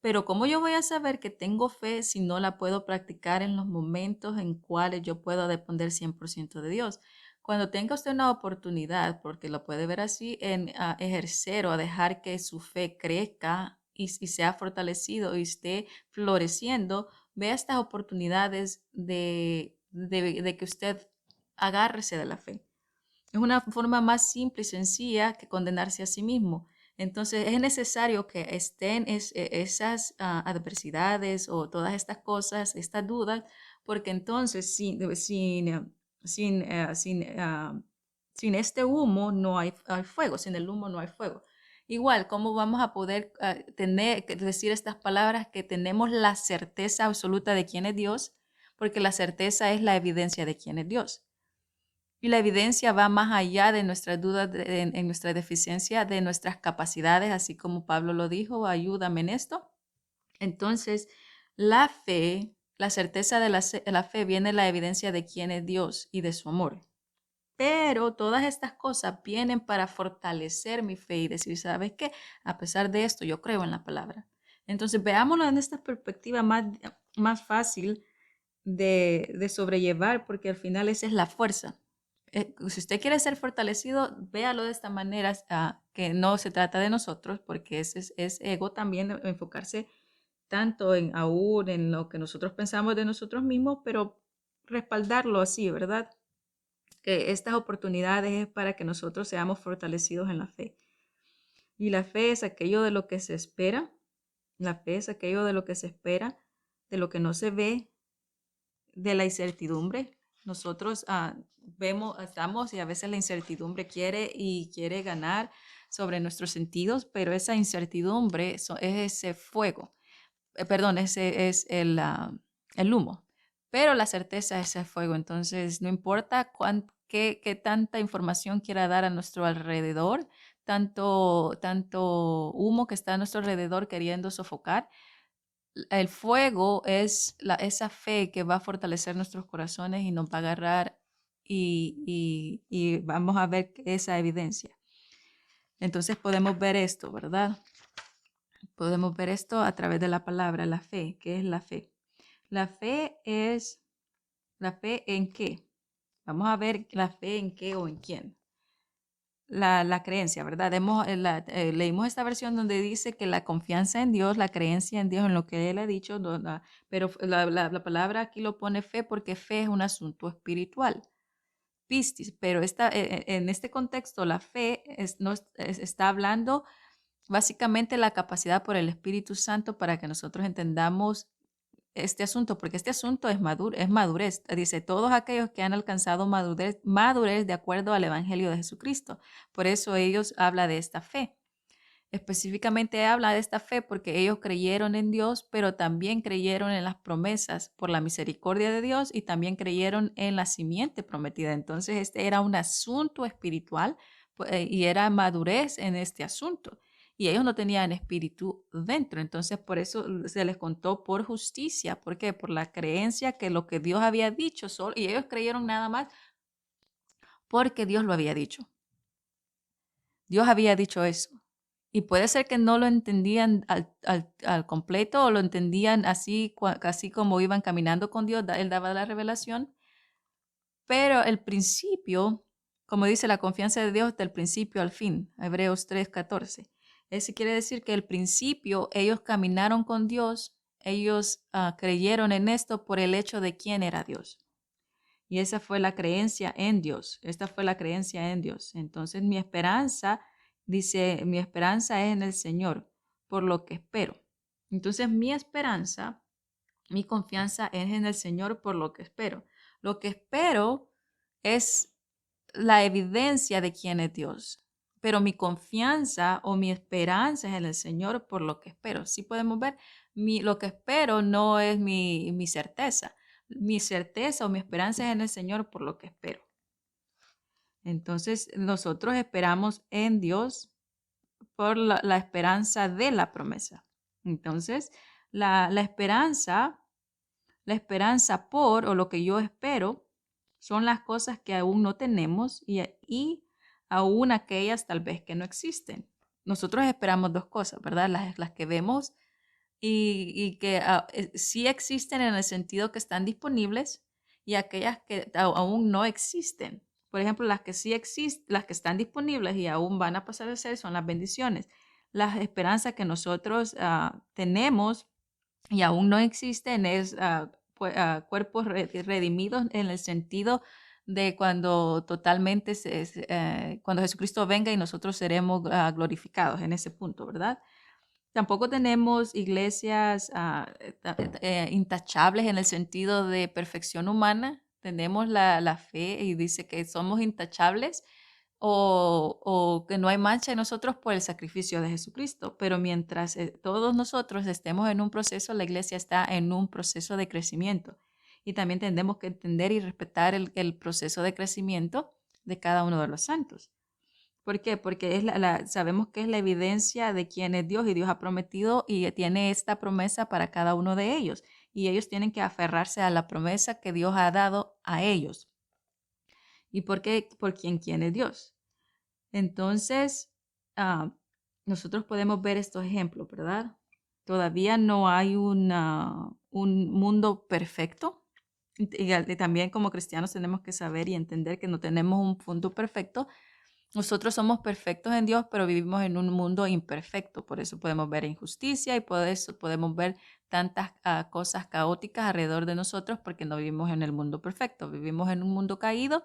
[SPEAKER 1] Pero ¿cómo yo voy a saber que tengo fe si no la puedo practicar en los momentos en cuales yo puedo depender 100% de Dios? Cuando tenga usted una oportunidad, porque lo puede ver así, en ejercer o a dejar que su fe crezca y sea fortalecido y esté floreciendo, vea estas oportunidades de que usted agárrese de la fe. Es una forma más simple y sencilla que condenarse a sí mismo. Entonces es necesario que estén esas adversidades o todas estas cosas, estas dudas, porque entonces sin este humo no hay fuego, sin el humo no hay fuego. Igual, ¿cómo vamos a poder decir estas palabras que tenemos la certeza absoluta de quién es Dios? Porque la certeza es la evidencia de quién es Dios. Y la evidencia va más allá de nuestras dudas, en nuestra deficiencia, de nuestras capacidades, así como Pablo lo dijo, ayúdame en esto. Entonces, la fe, la certeza de la fe viene de la evidencia de quién es Dios y de su amor. Pero todas estas cosas vienen para fortalecer mi fe y decir, ¿sabes qué? A pesar de esto, yo creo en la palabra. Entonces, veámoslo en esta perspectiva más fácil de sobrellevar, porque al final esa es la fuerza. Si usted quiere ser fortalecido, véalo de esta manera, que no se trata de nosotros, porque es ego también enfocarse tanto aún en lo que nosotros pensamos de nosotros mismos, pero respaldarlo así, ¿verdad? Que estas oportunidades es para que nosotros seamos fortalecidos en la fe. Y la fe es aquello de lo que se espera, la fe es aquello de lo que se espera, de lo que no se ve, de la incertidumbre. Nosotros estamos y a veces la incertidumbre quiere ganar sobre nuestros sentidos, pero esa incertidumbre es ese fuego, perdón, ese es el humo, pero la certeza es el fuego. Entonces, no importa qué tanta información quiera dar a nuestro alrededor, tanto humo que está a nuestro alrededor queriendo sofocar, el fuego es esa fe que va a fortalecer nuestros corazones y nos va a agarrar y vamos a ver esa evidencia. Entonces podemos ver esto, ¿verdad? Podemos ver esto a través de la palabra, la fe. ¿Qué es la fe? ¿La fe en qué? Vamos a ver la fe en qué o en quién. La creencia, ¿verdad? Leímos esta versión donde dice que la confianza en Dios, la creencia en Dios, en lo que Él ha dicho, pero la palabra aquí lo pone fe porque fe es un asunto espiritual, pistis, pero en este contexto la fe está hablando básicamente la capacidad por el Espíritu Santo para que nosotros entendamos este asunto, porque este asunto es madurez. Dice, todos aquellos que han alcanzado madurez de acuerdo al Evangelio de Jesucristo. Por eso ellos habla de esta fe. Específicamente habla de esta fe porque ellos creyeron en Dios, pero también creyeron en las promesas por la misericordia de Dios y también creyeron en la simiente prometida. Entonces, este era un asunto espiritual y era madurez en este asunto. Y ellos no tenían espíritu dentro. Entonces, por eso se les contó por justicia. ¿Por qué? Por la creencia que lo que Dios había dicho, y ellos creyeron nada más porque Dios lo había dicho. Dios había dicho eso. Y puede ser que no lo entendían al completo o lo entendían así, así como iban caminando con Dios, Él daba la revelación, pero el principio, como dice la confianza de Dios del principio al fin, Hebreos 3:14. Eso quiere decir que el principio ellos caminaron con Dios, ellos creyeron en esto por el hecho de quién era Dios. Y esa fue la creencia en Dios. Esta fue la creencia en Dios. Entonces mi esperanza, dice, mi esperanza es en el Señor, por lo que espero. Entonces mi esperanza, mi confianza es en el Señor, por lo que espero. Lo que espero es la evidencia de quién es Dios. Pero mi confianza o mi esperanza es en el Señor, por lo que espero. Sí podemos ver, lo que espero no es mi certeza. Mi certeza o mi esperanza es en el Señor, por lo que espero. Entonces, nosotros esperamos en Dios por la esperanza de la promesa. Entonces, la esperanza por o lo que yo espero son las cosas que aún no tenemos y aún aquellas tal vez que no existen. Nosotros esperamos dos cosas, ¿verdad? Las que vemos y que sí existen en el sentido que están disponibles y aquellas que aún no existen. Por ejemplo, las que sí existen, las que están disponibles y aún van a pasar a ser son las bendiciones. Las esperanzas que nosotros tenemos y aún no existen es cuerpos redimidos en el sentido de cuando totalmente, cuando Jesucristo venga y nosotros seremos glorificados en ese punto, ¿verdad? Tampoco tenemos iglesias intachables en el sentido de perfección humana. Tenemos la fe y dice que somos intachables o que no hay mancha en nosotros por el sacrificio de Jesucristo. Pero mientras todos nosotros estemos en un proceso, la iglesia está en un proceso de crecimiento. Y también tenemos que entender y respetar el proceso de crecimiento de cada uno de los santos. ¿Por qué? Porque sabemos que es la evidencia de quién es Dios y Dios ha prometido y tiene esta promesa para cada uno de ellos. Y ellos tienen que aferrarse a la promesa que Dios ha dado a ellos. ¿Y por qué? Por quién es Dios. Entonces, nosotros podemos ver estos ejemplos, ¿verdad? Todavía no hay un mundo perfecto. Y también como cristianos tenemos que saber y entender que no tenemos un punto perfecto. Nosotros somos perfectos en Dios, pero vivimos en un mundo imperfecto. Por eso podemos ver injusticia y por eso podemos ver tantas cosas caóticas alrededor de nosotros porque no vivimos en el mundo perfecto. Vivimos en un mundo caído,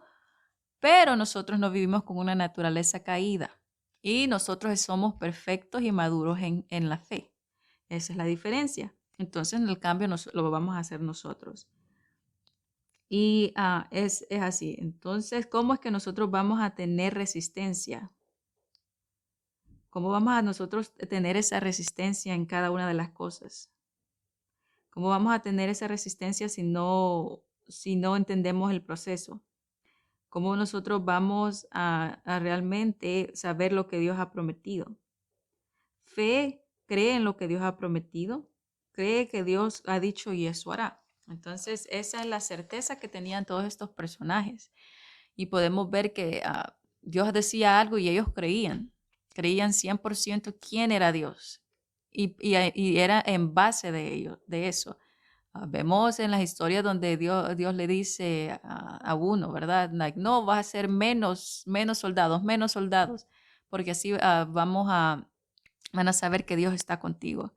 [SPEAKER 1] pero nosotros no vivimos con una naturaleza caída. Y nosotros somos perfectos y maduros en la fe. Esa es la diferencia. Entonces, en el cambio lo vamos a hacer nosotros. Y es así. Entonces, ¿cómo es que nosotros vamos a tener resistencia? ¿Cómo vamos a nosotros tener esa resistencia en cada una de las cosas? ¿Cómo vamos a tener esa resistencia si no entendemos el proceso? ¿Cómo nosotros vamos a realmente saber lo que Dios ha prometido? Fe cree en lo que Dios ha prometido, cree que Dios ha dicho y eso hará. Entonces, esa es la certeza que tenían todos estos personajes. Y podemos ver que Dios decía algo y ellos creían 100% quién era Dios. Y era en base de ello, de eso. Vemos en las historias donde Dios le dice a uno, ¿verdad? Like, no, vas a ser menos soldados, porque así van a saber que Dios está contigo.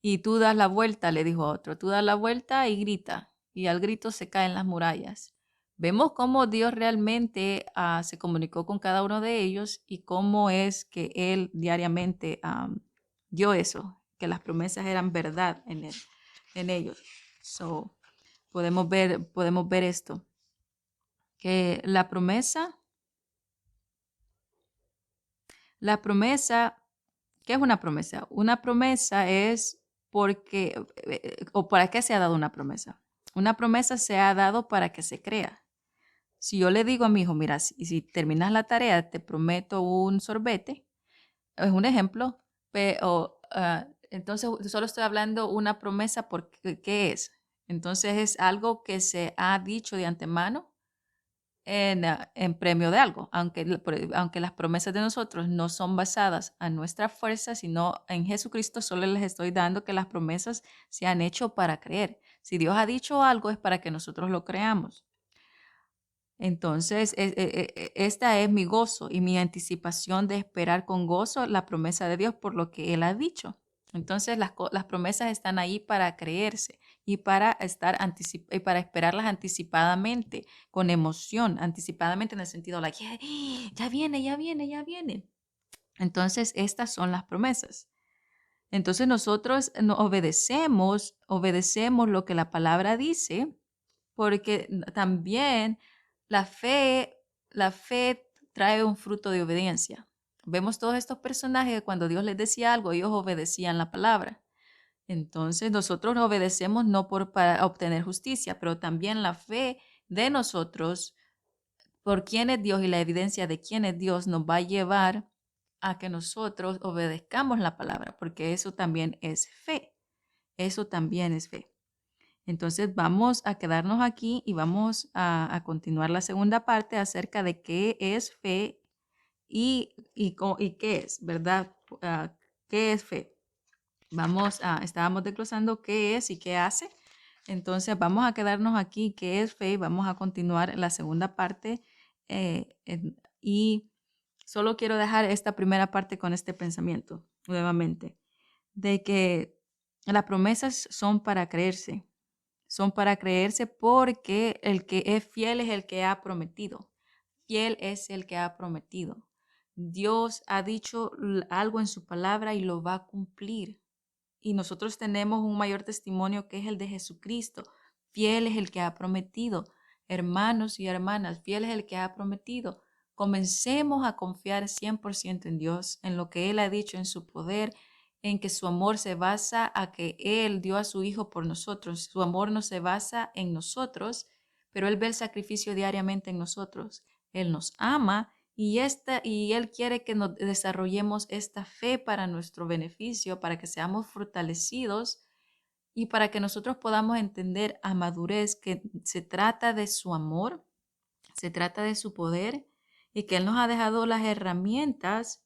[SPEAKER 1] Y tú das la vuelta, le dijo otro, tú das la vuelta y grita, y al grito se caen las murallas. Vemos cómo Dios realmente se comunicó con cada uno de ellos y cómo es que Él diariamente dio eso, que las promesas eran verdad en ellos. So, podemos ver esto, que la promesa, ¿qué es una promesa? Una promesa es o para qué se ha dado una promesa. Una promesa se ha dado para que se crea. Si yo le digo a mi hijo, mira, si terminas la tarea, te prometo un sorbete, es un ejemplo, pero entonces solo estoy hablando una promesa porque ¿qué es? Entonces es algo que se ha dicho de antemano en premio de algo, aunque las promesas de nosotros no son basadas en nuestra fuerza, sino en Jesucristo. Solo les estoy dando que las promesas se han hecho para creer. Si Dios ha dicho algo es para que nosotros lo creamos. Entonces, esta es mi gozo y mi anticipación de esperar con gozo la promesa de Dios por lo que Él ha dicho. Entonces, las promesas están ahí para creerse y y para esperarlas anticipadamente, con emoción, anticipadamente en el sentido, like, "Yeah, ya viene, ya viene, ya viene". Entonces, estas son las promesas. Entonces, nosotros obedecemos lo que la palabra dice, porque también la fe, la fe trae un fruto de obediencia. Vemos todos estos personajes que cuando Dios les decía algo, ellos obedecían la palabra. Entonces nosotros obedecemos no para obtener justicia, pero también la fe de nosotros por quién es Dios y la evidencia de quién es Dios nos va a llevar a que nosotros obedezcamos la palabra, porque eso también es fe. Eso también es fe. Entonces vamos a quedarnos aquí y vamos a continuar la segunda parte acerca de qué es fe y qué es, ¿verdad? ¿Qué es fe? Estábamos desglosando qué es y qué hace. Entonces vamos a quedarnos aquí, qué es fe, y vamos a continuar la segunda parte. Y solo quiero dejar esta primera parte con este pensamiento nuevamente, de que las promesas son para creerse. Son para creerse porque el que es fiel es el que ha prometido. Fiel es el que ha prometido. Dios ha dicho algo en su palabra y lo va a cumplir. Y nosotros tenemos un mayor testimonio que es el de Jesucristo. Fiel es el que ha prometido. Hermanos y hermanas, fiel es el que ha prometido. Comencemos a confiar 100% en Dios, en lo que Él ha dicho, en su poder, en que su amor se basa a que Él dio a su Hijo por nosotros. Su amor no se basa en nosotros, pero Él ve el sacrificio diariamente en nosotros. Él nos ama y Él quiere que nos desarrollemos esta fe para nuestro beneficio, para que seamos fortalecidos y para que nosotros podamos entender a madurez que se trata de su amor, se trata de su poder y que Él nos ha dejado las herramientas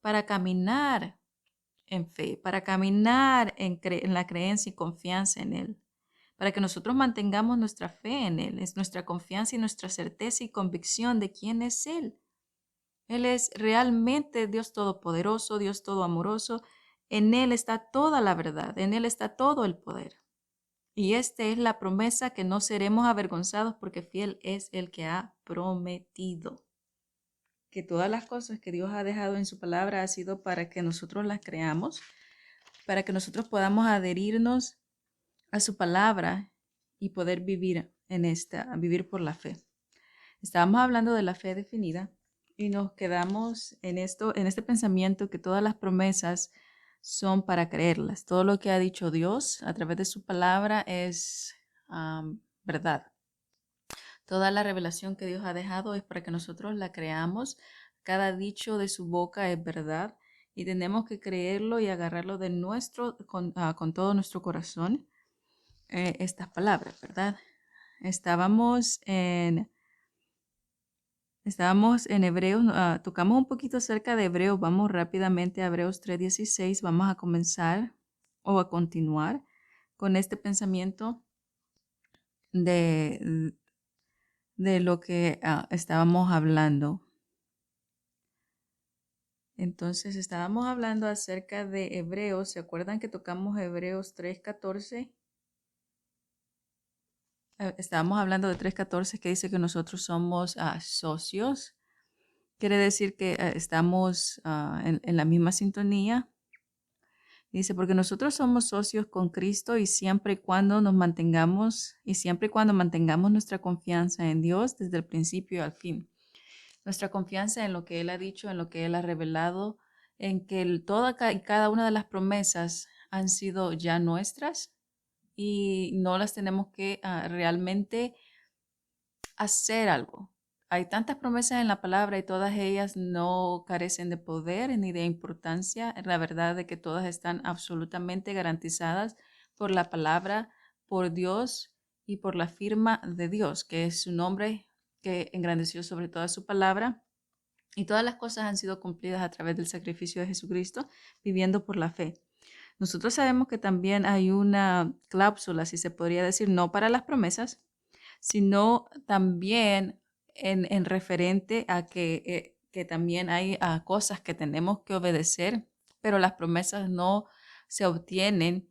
[SPEAKER 1] para caminar en fe, para caminar en la creencia y confianza en Él, para que nosotros mantengamos nuestra fe en Él, es nuestra confianza y nuestra certeza y convicción de quién es Él. Él es realmente Dios todopoderoso, Dios todo amoroso. En Él está toda la verdad, en Él está todo el poder. Y esta es la promesa que no seremos avergonzados porque fiel es el que ha prometido. Que todas las cosas que Dios ha dejado en su palabra ha sido para que nosotros las creamos, para que nosotros podamos adherirnos a su palabra y poder vivir vivir por la fe. Estábamos hablando de la fe definida y nos quedamos en este pensamiento que todas las promesas son para creerlas. Todo lo que ha dicho Dios a través de su palabra es verdad. Toda la revelación que Dios ha dejado es para que nosotros la creamos. Cada dicho de su boca es verdad y tenemos que creerlo y agarrarlo con todo nuestro corazón. Estas palabras, ¿verdad? Estábamos en Hebreos, tocamos un poquito acerca de Hebreos, vamos rápidamente a Hebreos 3:16, vamos a comenzar o a continuar con este pensamiento de, de lo que estábamos hablando. Entonces estábamos hablando acerca de Hebreos, ¿se acuerdan que tocamos Hebreos 3:14? Estábamos hablando de 3:14 que dice que nosotros somos socios. Quiere decir que estamos en la misma sintonía. Dice, porque nosotros somos socios con Cristo y siempre y cuando mantengamos nuestra confianza en Dios desde el principio al fin. Nuestra confianza en lo que Él ha dicho, en lo que Él ha revelado, en que toda y cada una de las promesas han sido ya nuestras y no las tenemos que realmente hacer algo. Hay tantas promesas en la palabra y todas ellas no carecen de poder ni de importancia. La verdad de que todas están absolutamente garantizadas por la palabra, por Dios y por la firma de Dios, que es su nombre, que engrandeció sobre toda su palabra. Y todas las cosas han sido cumplidas a través del sacrificio de Jesucristo, viviendo por la fe. Nosotros sabemos que también hay una cláusula, si se podría decir, no para las promesas, sino también en referente a que también hay cosas que tenemos que obedecer, pero las promesas no se obtienen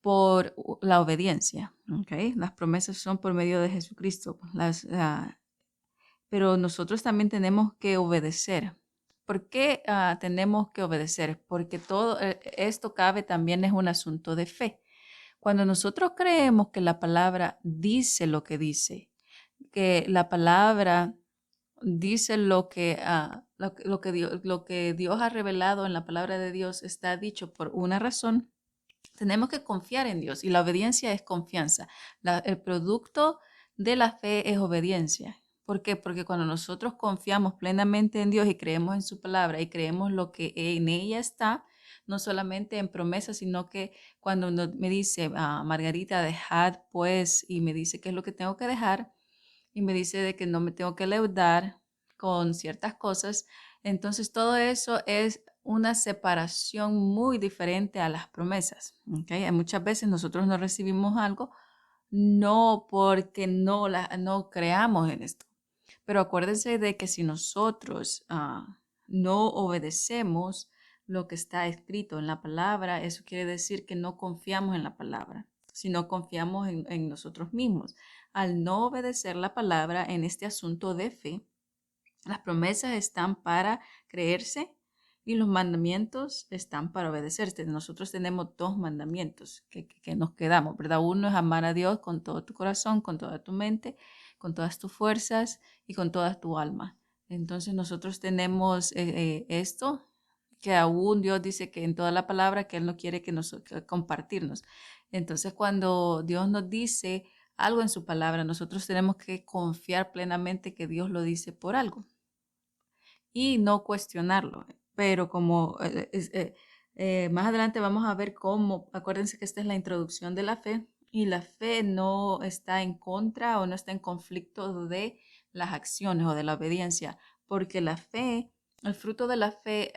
[SPEAKER 1] por la obediencia. ¿Okay? Las promesas son por medio de Jesucristo, pero nosotros también tenemos que obedecer. ¿Por qué tenemos que obedecer? Porque todo esto cabe también es un asunto de fe. Cuando nosotros creemos que la palabra dice lo que dice, que la palabra dice lo que Dios ha revelado en la palabra de Dios está dicho por una razón, tenemos que confiar en Dios y la obediencia es confianza. El producto de la fe es obediencia. ¿Por qué? Porque cuando nosotros confiamos plenamente en Dios y creemos en su palabra y creemos lo que en ella está, no solamente en promesas, sino que cuando me dice, Margarita, dejad pues, y me dice qué es lo que tengo que dejar, y me dice de que no me tengo que leudar con ciertas cosas, entonces todo eso es una separación muy diferente a las promesas. ¿Okay? Muchas veces nosotros no recibimos algo no porque no creamos en esto, pero acuérdense de que si nosotros no obedecemos lo que está escrito en la palabra, eso quiere decir que no confiamos en la palabra, sino confiamos en nosotros mismos. Al no obedecer la palabra en este asunto de fe, las promesas están para creerse y los mandamientos están para obedecerse. Nosotros tenemos dos mandamientos que nos quedamos, ¿verdad? Uno es amar a Dios con todo tu corazón, con toda tu mente, con todas tus fuerzas y con toda tu alma. Entonces nosotros tenemos esto que aún Dios dice que en toda la palabra que Él no quiere que compartirnos. Entonces cuando Dios nos dice algo en su palabra, nosotros tenemos que confiar plenamente que Dios lo dice por algo y no cuestionarlo. Pero como más adelante vamos a ver cómo, acuérdense que esta es la introducción de la fe y la fe no está en contra o no está en conflicto de las acciones o de la obediencia, porque la fe, el fruto de la fe,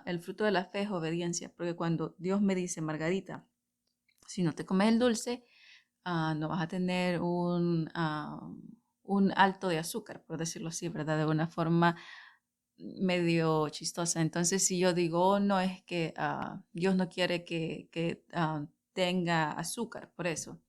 [SPEAKER 1] el fruto de la fe es obediencia, porque cuando Dios me dice, Margarita, si no te comes el dulce, no vas a tener un alto de azúcar, por decirlo así, ¿verdad? De una forma medio chistosa. Entonces, si yo digo, "Oh, no, es que Dios no quiere que tenga azúcar, por eso.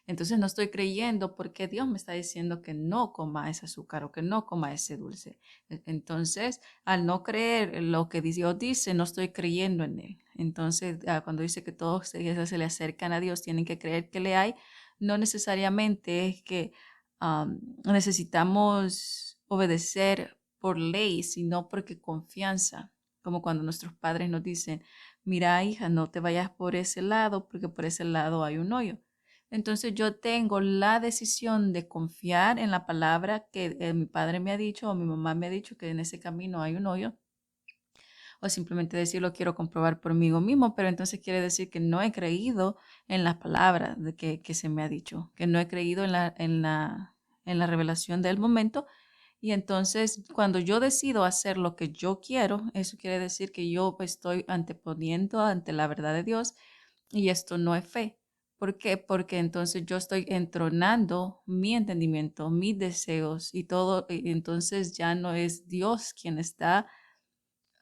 [SPEAKER 1] Entonces no estoy creyendo porque Dios me está diciendo que no coma ese azúcar o que no coma ese dulce. Entonces, al no creer lo que Dios dice, no estoy creyendo en Él. Entonces, cuando dice que todos se le acercan a Dios, tienen que creer que le hay, no necesariamente es que necesitamos obedecer por ley, sino porque confianza, como cuando nuestros padres nos dicen, mira hija, no te vayas por ese lado porque por ese lado hay un hoyo. Entonces yo tengo la decisión de confiar en la palabra que mi padre me ha dicho o mi mamá me ha dicho que en ese camino hay un hoyo. O simplemente decirlo quiero comprobar por mí mismo, pero entonces quiere decir que no he creído en la palabra de que se me ha dicho, que no he creído en la revelación del momento. Y entonces cuando yo decido hacer lo que yo quiero, eso quiere decir que yo estoy anteponiendo ante la verdad de Dios y esto no es fe. ¿Por qué? Porque entonces yo estoy entronando mi entendimiento, mis deseos y todo, y entonces ya no es Dios quien está,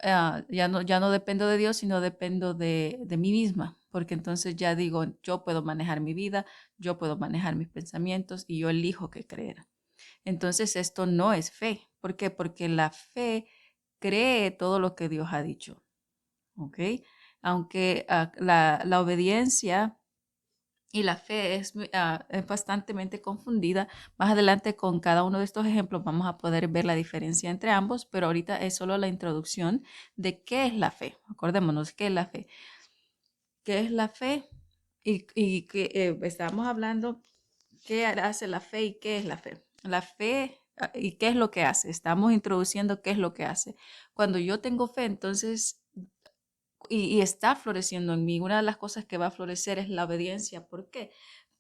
[SPEAKER 1] ya no dependo de Dios, sino dependo de mí misma, porque entonces ya digo, yo puedo manejar mi vida, yo puedo manejar mis pensamientos y yo elijo qué creer. Entonces esto no es fe. ¿Por qué? Porque la fe cree todo lo que Dios ha dicho. ¿Ok? Aunque la obediencia y la fe es bastante confundida. Más adelante con cada uno de estos ejemplos vamos a poder ver la diferencia entre ambos, pero ahorita es solo la introducción de qué es la fe. Acordémonos, ¿qué es la fe? ¿Qué es la fe? Y que estamos hablando qué hace la fe y qué es la fe. La fe y qué es lo que hace. Estamos introduciendo qué es lo que hace. Cuando yo tengo fe, entonces y está floreciendo en mí. Una de las cosas que va a florecer es la obediencia. ¿Por qué?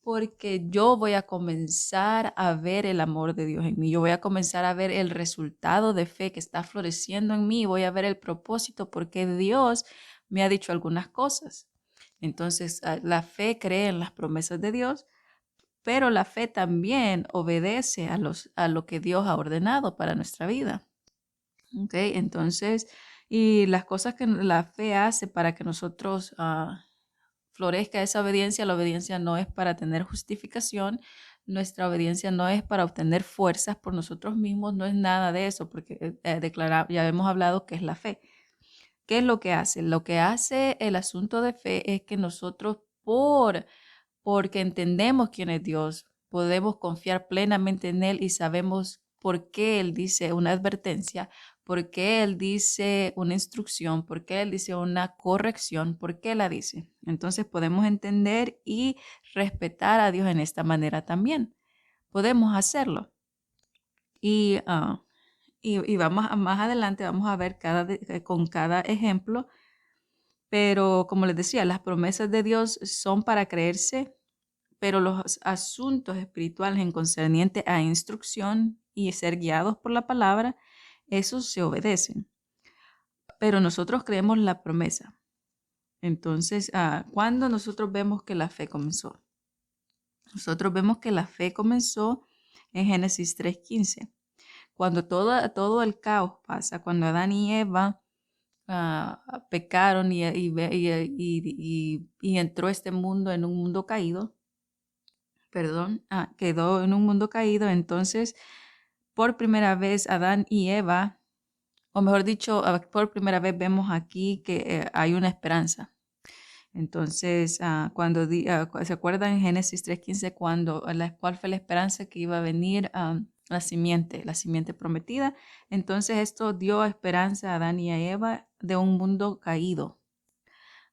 [SPEAKER 1] porque yo voy a comenzar a ver el amor de Dios en mí. Yo voy a comenzar a ver el resultado de fe que está floreciendo en mí. Voy a ver el propósito porque Dios me ha dicho algunas cosas. Entonces, la fe cree en las promesas de Dios, pero la fe también obedece a lo que Dios ha ordenado para nuestra vida. ¿Ok? Entonces, y las cosas que la fe hace para que nosotros florezca esa obediencia, la obediencia no es para tener justificación, nuestra obediencia no es para obtener fuerzas por nosotros mismos, no es nada de eso, porque ya hemos hablado que es la fe. ¿Qué es lo que hace? Lo que hace el asunto de fe es que nosotros, porque entendemos quién es Dios, podemos confiar plenamente en Él y sabemos por qué Él dice una advertencia, por qué Él dice una instrucción, por qué Él dice una corrección, por qué la dice. Entonces podemos entender y respetar a Dios en esta manera también. Podemos hacerlo. Y, vamos más adelante, vamos a ver con cada ejemplo. Pero como les decía, las promesas de Dios son para creerse, pero los asuntos espirituales en concerniente a instrucción y ser guiados por la palabra, esos se obedecen. Pero nosotros creemos la promesa. Entonces, ¿cuándo nosotros vemos que la fe comenzó? Nosotros vemos que la fe comenzó en Génesis 3:15, cuando todo el caos pasa, cuando Adán y Eva pecaron y entró este mundo en un mundo caído, quedó en un mundo caído. Entonces, por primera vez Adán y Eva, o mejor dicho, por primera vez vemos aquí que hay una esperanza. Entonces, ¿se acuerdan en Génesis 3:15 cuál fue la esperanza que iba a venir la simiente prometida? Entonces, esto dio esperanza a Adán y a Eva de un mundo caído.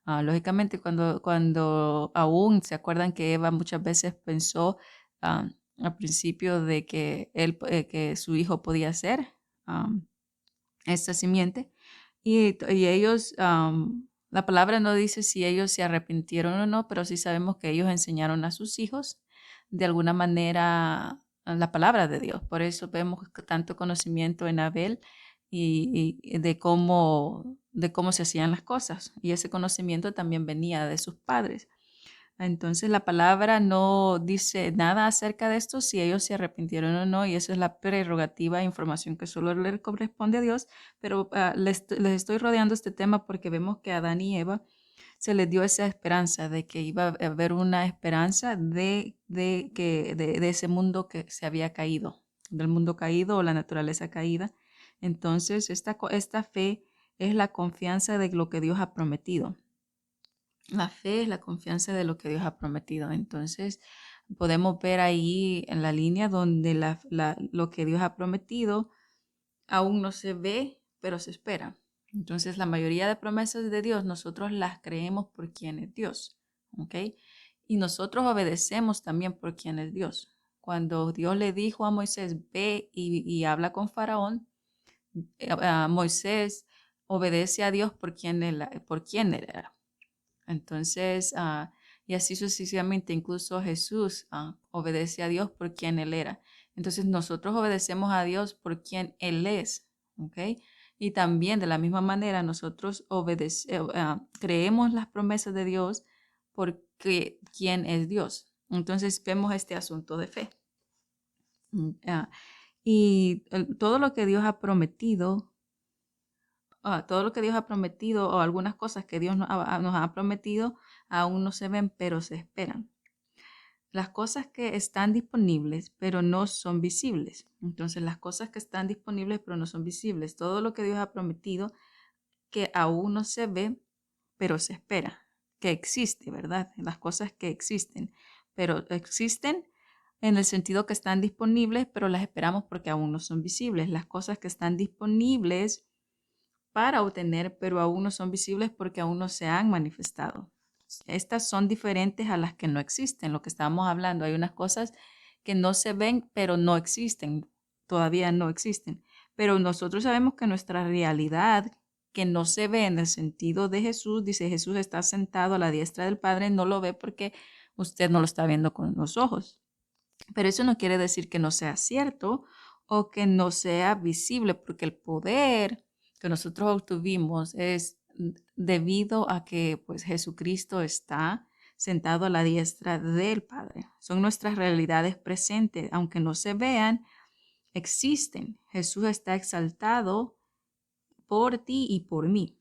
[SPEAKER 1] Lógicamente, cuando aún se acuerdan que Eva muchas veces pensó al principio de que su hijo podía ser esta simiente, y ellos, la palabra no dice si ellos se arrepintieron o no, pero sí sabemos que ellos enseñaron a sus hijos de alguna manera la palabra de Dios. Por eso vemos tanto conocimiento en Abel y de cómo se hacían las cosas. Y ese conocimiento también venía de sus padres. Entonces la palabra no dice nada acerca de esto, si ellos se arrepintieron o no, y esa es la prerrogativa, información que solo le corresponde a Dios, pero les estoy rodeando este tema porque vemos que a Adán y Eva se les dio esa esperanza de que iba a haber una esperanza de ese mundo que se había caído, del mundo caído o la naturaleza caída. Entonces esta fe es la confianza de lo que Dios ha prometido. La fe es la confianza de lo que Dios ha prometido. Entonces, podemos ver ahí en la línea donde lo que Dios ha prometido aún no se ve, pero se espera. Entonces, la mayoría de promesas de Dios, nosotros las creemos por quien es Dios. ¿Ok? Y nosotros obedecemos también por quien es Dios. Cuando Dios le dijo a Moisés, ve y habla con Faraón, Moisés obedece a Dios por quien él era. Entonces, y así sucesivamente, incluso Jesús obedece a Dios por quien Él era. Entonces, nosotros obedecemos a Dios por quien Él es, ¿ok? Y también de la misma manera, nosotros creemos las promesas de Dios porque quién es Dios. Entonces, vemos este asunto de fe. Y todo lo que Dios ha prometido, o algunas cosas que Dios nos ha prometido aún no se ven, pero se esperan. Las cosas que están disponibles, pero no son visibles. Entonces, las cosas que están disponibles, pero no son visibles. Todo lo que Dios ha prometido que aún no se ve, pero se espera, que existe, ¿verdad? Las cosas que existen, pero existen en el sentido que están disponibles, pero las esperamos porque aún no son visibles. Las cosas que están disponibles para obtener, pero aún no son visibles porque aún no se han manifestado. Estas son diferentes a las que no existen, lo que estábamos hablando. Hay unas cosas que no se ven, pero no existen, todavía no existen. Pero nosotros sabemos que nuestra realidad, que no se ve en el sentido de Jesús, dice Jesús está sentado a la diestra del Padre, no lo ve porque usted no lo está viendo con los ojos. Pero eso no quiere decir que no sea cierto o que no sea visible, porque el poder que nosotros obtuvimos es debido a que pues Jesucristo está sentado a la diestra del Padre. Son nuestras realidades presentes, aunque no se vean, existen. Jesús está exaltado por ti y por mí.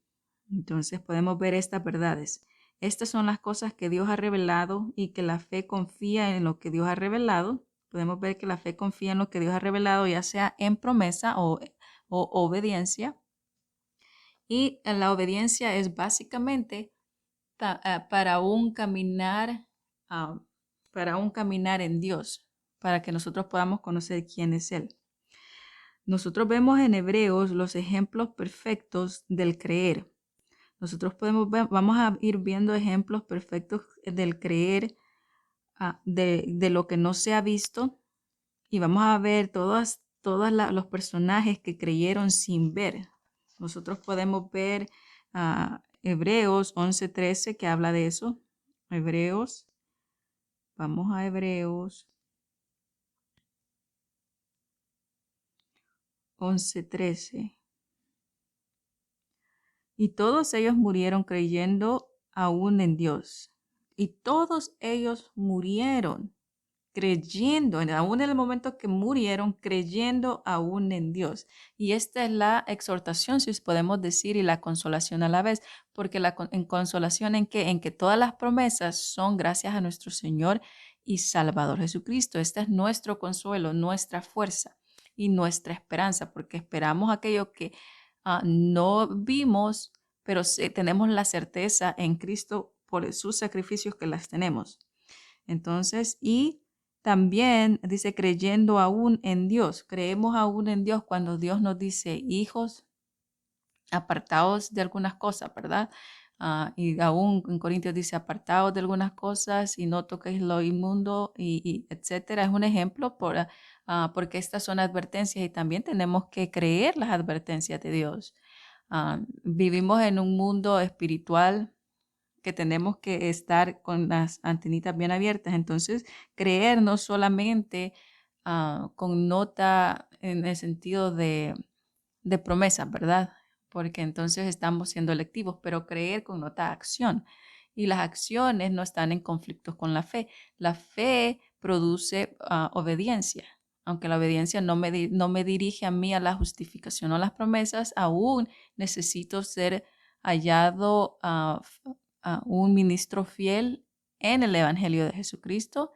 [SPEAKER 1] Entonces podemos ver estas verdades. Estas son las cosas que Dios ha revelado y que la fe confía en lo que Dios ha revelado. Podemos ver que la fe confía en lo que Dios ha revelado, ya sea en promesa o obediencia. Y la obediencia es básicamente para un caminar, para un caminar en Dios, para que nosotros podamos conocer quién es Él. Nosotros vemos en Hebreos los ejemplos perfectos del creer. Nosotros vamos a ir viendo ejemplos perfectos del creer, de lo que no se ha visto, y vamos a ver todos los personajes que creyeron sin ver. Nosotros podemos ver Hebreos 11:13 que habla de eso. Vamos a Hebreos 11:13. Y todos ellos murieron creyendo aún en Dios. Y todos ellos murieron creyendo, aún en el momento que murieron, creyendo aún en Dios. Y esta es la exhortación, si podemos decir, y la consolación a la vez, porque en consolación en que todas las promesas son gracias a nuestro Señor y Salvador Jesucristo. Este es nuestro consuelo, nuestra fuerza y nuestra esperanza, porque esperamos aquello que no vimos, pero tenemos la certeza en Cristo por sus sacrificios que las tenemos. Entonces, y también dice creyendo aún en Dios. Creemos aún en Dios cuando Dios nos dice, hijos, apartaos de algunas cosas, ¿verdad? Y aún en Corintios dice, apartaos de algunas cosas y no toquéis lo inmundo y etcétera. Es un ejemplo porque estas son advertencias y también tenemos que creer las advertencias de Dios. Vivimos en un mundo espiritual que tenemos que estar con las antenitas bien abiertas. Entonces, creer no solamente connota en el sentido de promesa, ¿verdad? Porque entonces estamos siendo electivos, pero creer connota acción. Y las acciones no están en conflictos con la fe. La fe produce obediencia. Aunque la obediencia no me dirige a mí a la justificación o las promesas, aún necesito ser hallado un ministro fiel en el Evangelio de Jesucristo.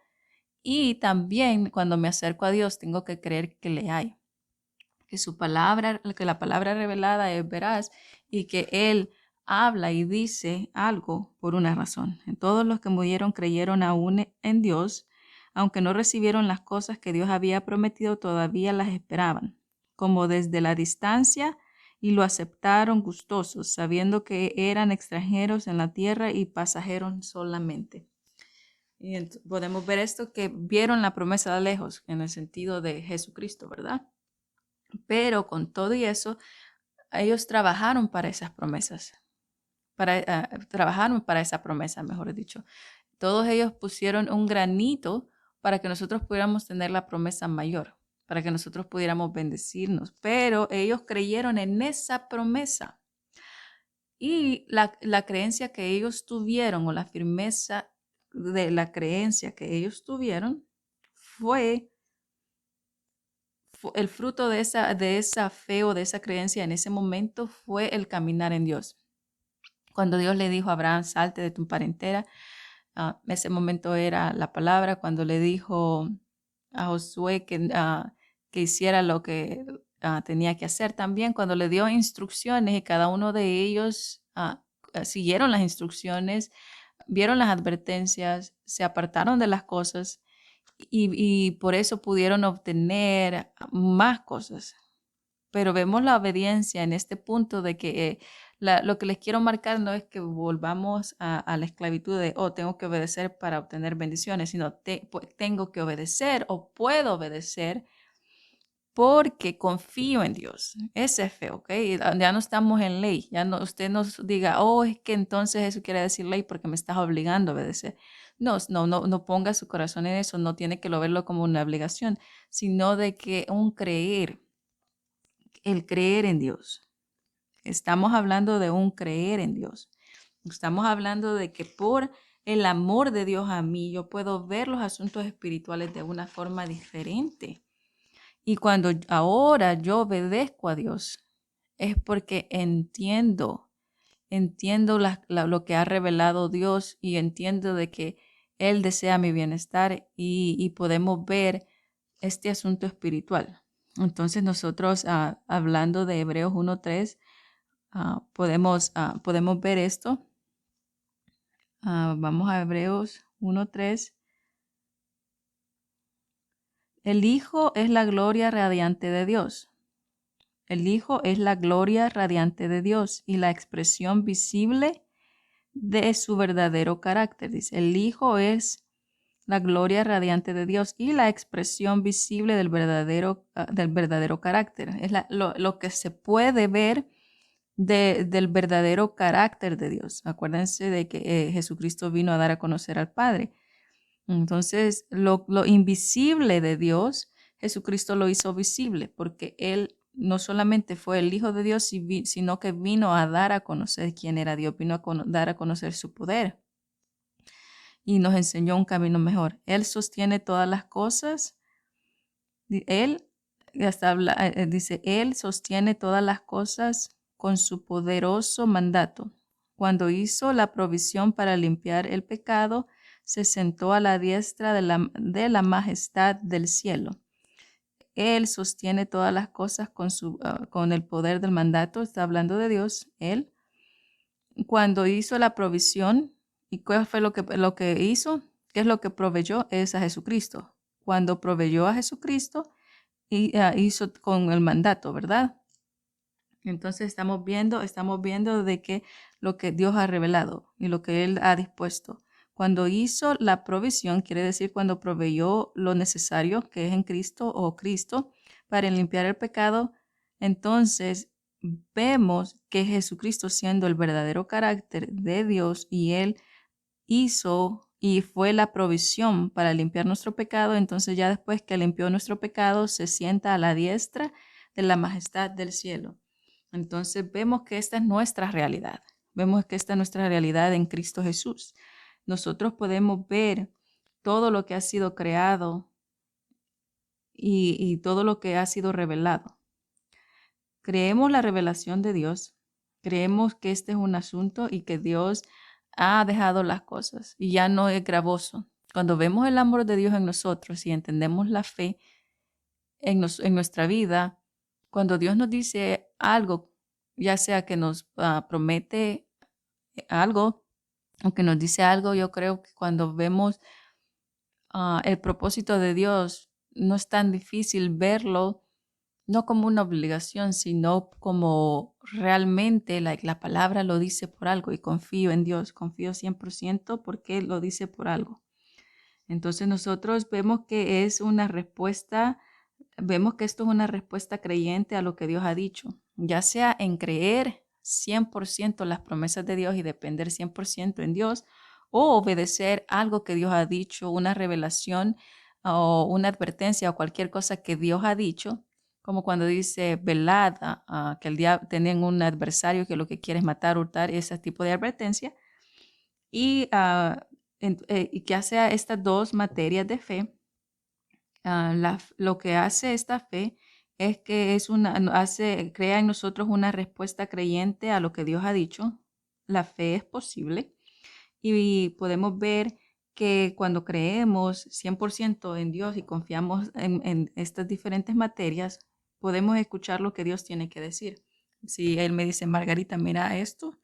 [SPEAKER 1] Y también cuando me acerco a Dios tengo que creer que le hay, que su palabra, que la palabra revelada es veraz y que Él habla y dice algo por una razón. Todos los que murieron creyeron aún en Dios, aunque no recibieron las cosas que Dios había prometido, todavía las esperaban, como desde la distancia, y lo aceptaron gustosos, sabiendo que eran extranjeros en la tierra y pasajeros solamente. Y podemos ver esto, que vieron la promesa de lejos, en el sentido de Jesucristo, ¿verdad? Pero con todo y eso, ellos trabajaron para esas promesas, trabajaron para esa promesa, mejor dicho. Todos ellos pusieron un granito para que nosotros pudiéramos tener la promesa mayor, para que nosotros pudiéramos bendecirnos, pero ellos creyeron en esa promesa. Y la creencia que ellos tuvieron, o la firmeza de la creencia que ellos tuvieron, fue el fruto de esa fe o de esa creencia en ese momento fue el caminar en Dios. Cuando Dios le dijo a Abraham, salte de tu parentela, ese momento era la palabra. Cuando le dijo a Josué que hiciera lo que tenía que hacer también, cuando le dio instrucciones y cada uno de ellos siguieron las instrucciones, vieron las advertencias, se apartaron de las cosas y por eso pudieron obtener más cosas. Pero vemos la obediencia en este punto de que lo que les quiero marcar no es que volvamos a la esclavitud de, tengo que obedecer para obtener bendiciones, sino tengo que obedecer o puedo obedecer porque confío en Dios. Ese es fe, ¿ok? Ya no estamos en ley. Ya no, usted nos diga, oh, es que entonces eso quiere decir ley porque me estás obligando a obedecer. No, no, no, no ponga su corazón en eso. No tiene que lo verlo como una obligación, sino de que un creer, el creer en Dios. Estamos hablando de un creer en Dios. Estamos hablando de que por el amor de Dios a mí, yo puedo ver los asuntos espirituales de una forma diferente. Y cuando ahora yo obedezco a Dios, es porque entiendo lo que ha revelado Dios y entiendo de que Él desea mi bienestar y podemos ver este asunto espiritual. Entonces nosotros, hablando de Hebreos 1:3, podemos ver esto. Vamos a Hebreos 1:3. El Hijo es la gloria radiante de Dios. El Hijo es la gloria radiante de Dios y la expresión visible de su verdadero carácter. Dice, el Hijo es la gloria radiante de Dios y la expresión visible del verdadero carácter. Es lo que se puede ver del verdadero carácter de Dios. Acuérdense de que Jesucristo vino a dar a conocer al Padre. Entonces, lo invisible de Dios, Jesucristo lo hizo visible porque Él no solamente fue el Hijo de Dios, sino que vino a dar a conocer quién era Dios, vino a dar a conocer su poder y nos enseñó un camino mejor. Él sostiene todas las cosas. Él dice, Él sostiene todas las cosas con su poderoso mandato. Cuando hizo la provisión para limpiar el pecado, se sentó a la diestra de la majestad del cielo. Él sostiene todas las cosas con el poder del mandato. Está hablando de Dios. Él, cuando hizo la provisión, ¿y cuál fue lo que hizo? ¿Qué es lo que proveyó? Es a Jesucristo. Cuando proveyó a Jesucristo, hizo con el mandato, ¿verdad? Entonces estamos viendo de que lo que Dios ha revelado y lo que Él ha dispuesto. Cuando hizo la provisión, quiere decir cuando proveyó lo necesario, que es en Cristo o Cristo, para limpiar el pecado, entonces vemos que Jesucristo, siendo el verdadero carácter de Dios, y Él hizo y fue la provisión para limpiar nuestro pecado, entonces ya después que limpió nuestro pecado, se sienta a la diestra de la majestad del cielo. Entonces vemos que esta es nuestra realidad. Vemos que esta es nuestra realidad en Cristo Jesús. Nosotros podemos ver todo lo que ha sido creado y todo lo que ha sido revelado. Creemos la revelación de Dios. Creemos que este es un asunto y que Dios ha dejado las cosas y ya no es gravoso. Cuando vemos el amor de Dios en nosotros y entendemos la fe en nuestra vida, cuando Dios nos dice algo, ya sea que nos promete algo o que nos dice algo, yo creo que cuando vemos el propósito de Dios, no es tan difícil verlo, no como una obligación, sino como realmente la palabra lo dice por algo y confío en Dios, confío 100% porque lo dice por algo. Entonces nosotros vemos que vemos que esto es una respuesta creyente a lo que Dios ha dicho, ya sea en creer 100% las promesas de Dios y depender 100% en Dios, o obedecer algo que Dios ha dicho, una revelación o una advertencia o cualquier cosa que Dios ha dicho, como cuando dice velad, que el diablo tienen un adversario que lo que quiere es matar, hurtar, ese tipo de advertencia, y que hace estas dos materias de fe. Lo que hace esta fe es que crea en nosotros una respuesta creyente a lo que Dios ha dicho. La fe es posible y podemos ver que cuando creemos 100% en Dios y confiamos en estas diferentes materias, podemos escuchar lo que Dios tiene que decir. Si Él me dice, Margarita, mira esto,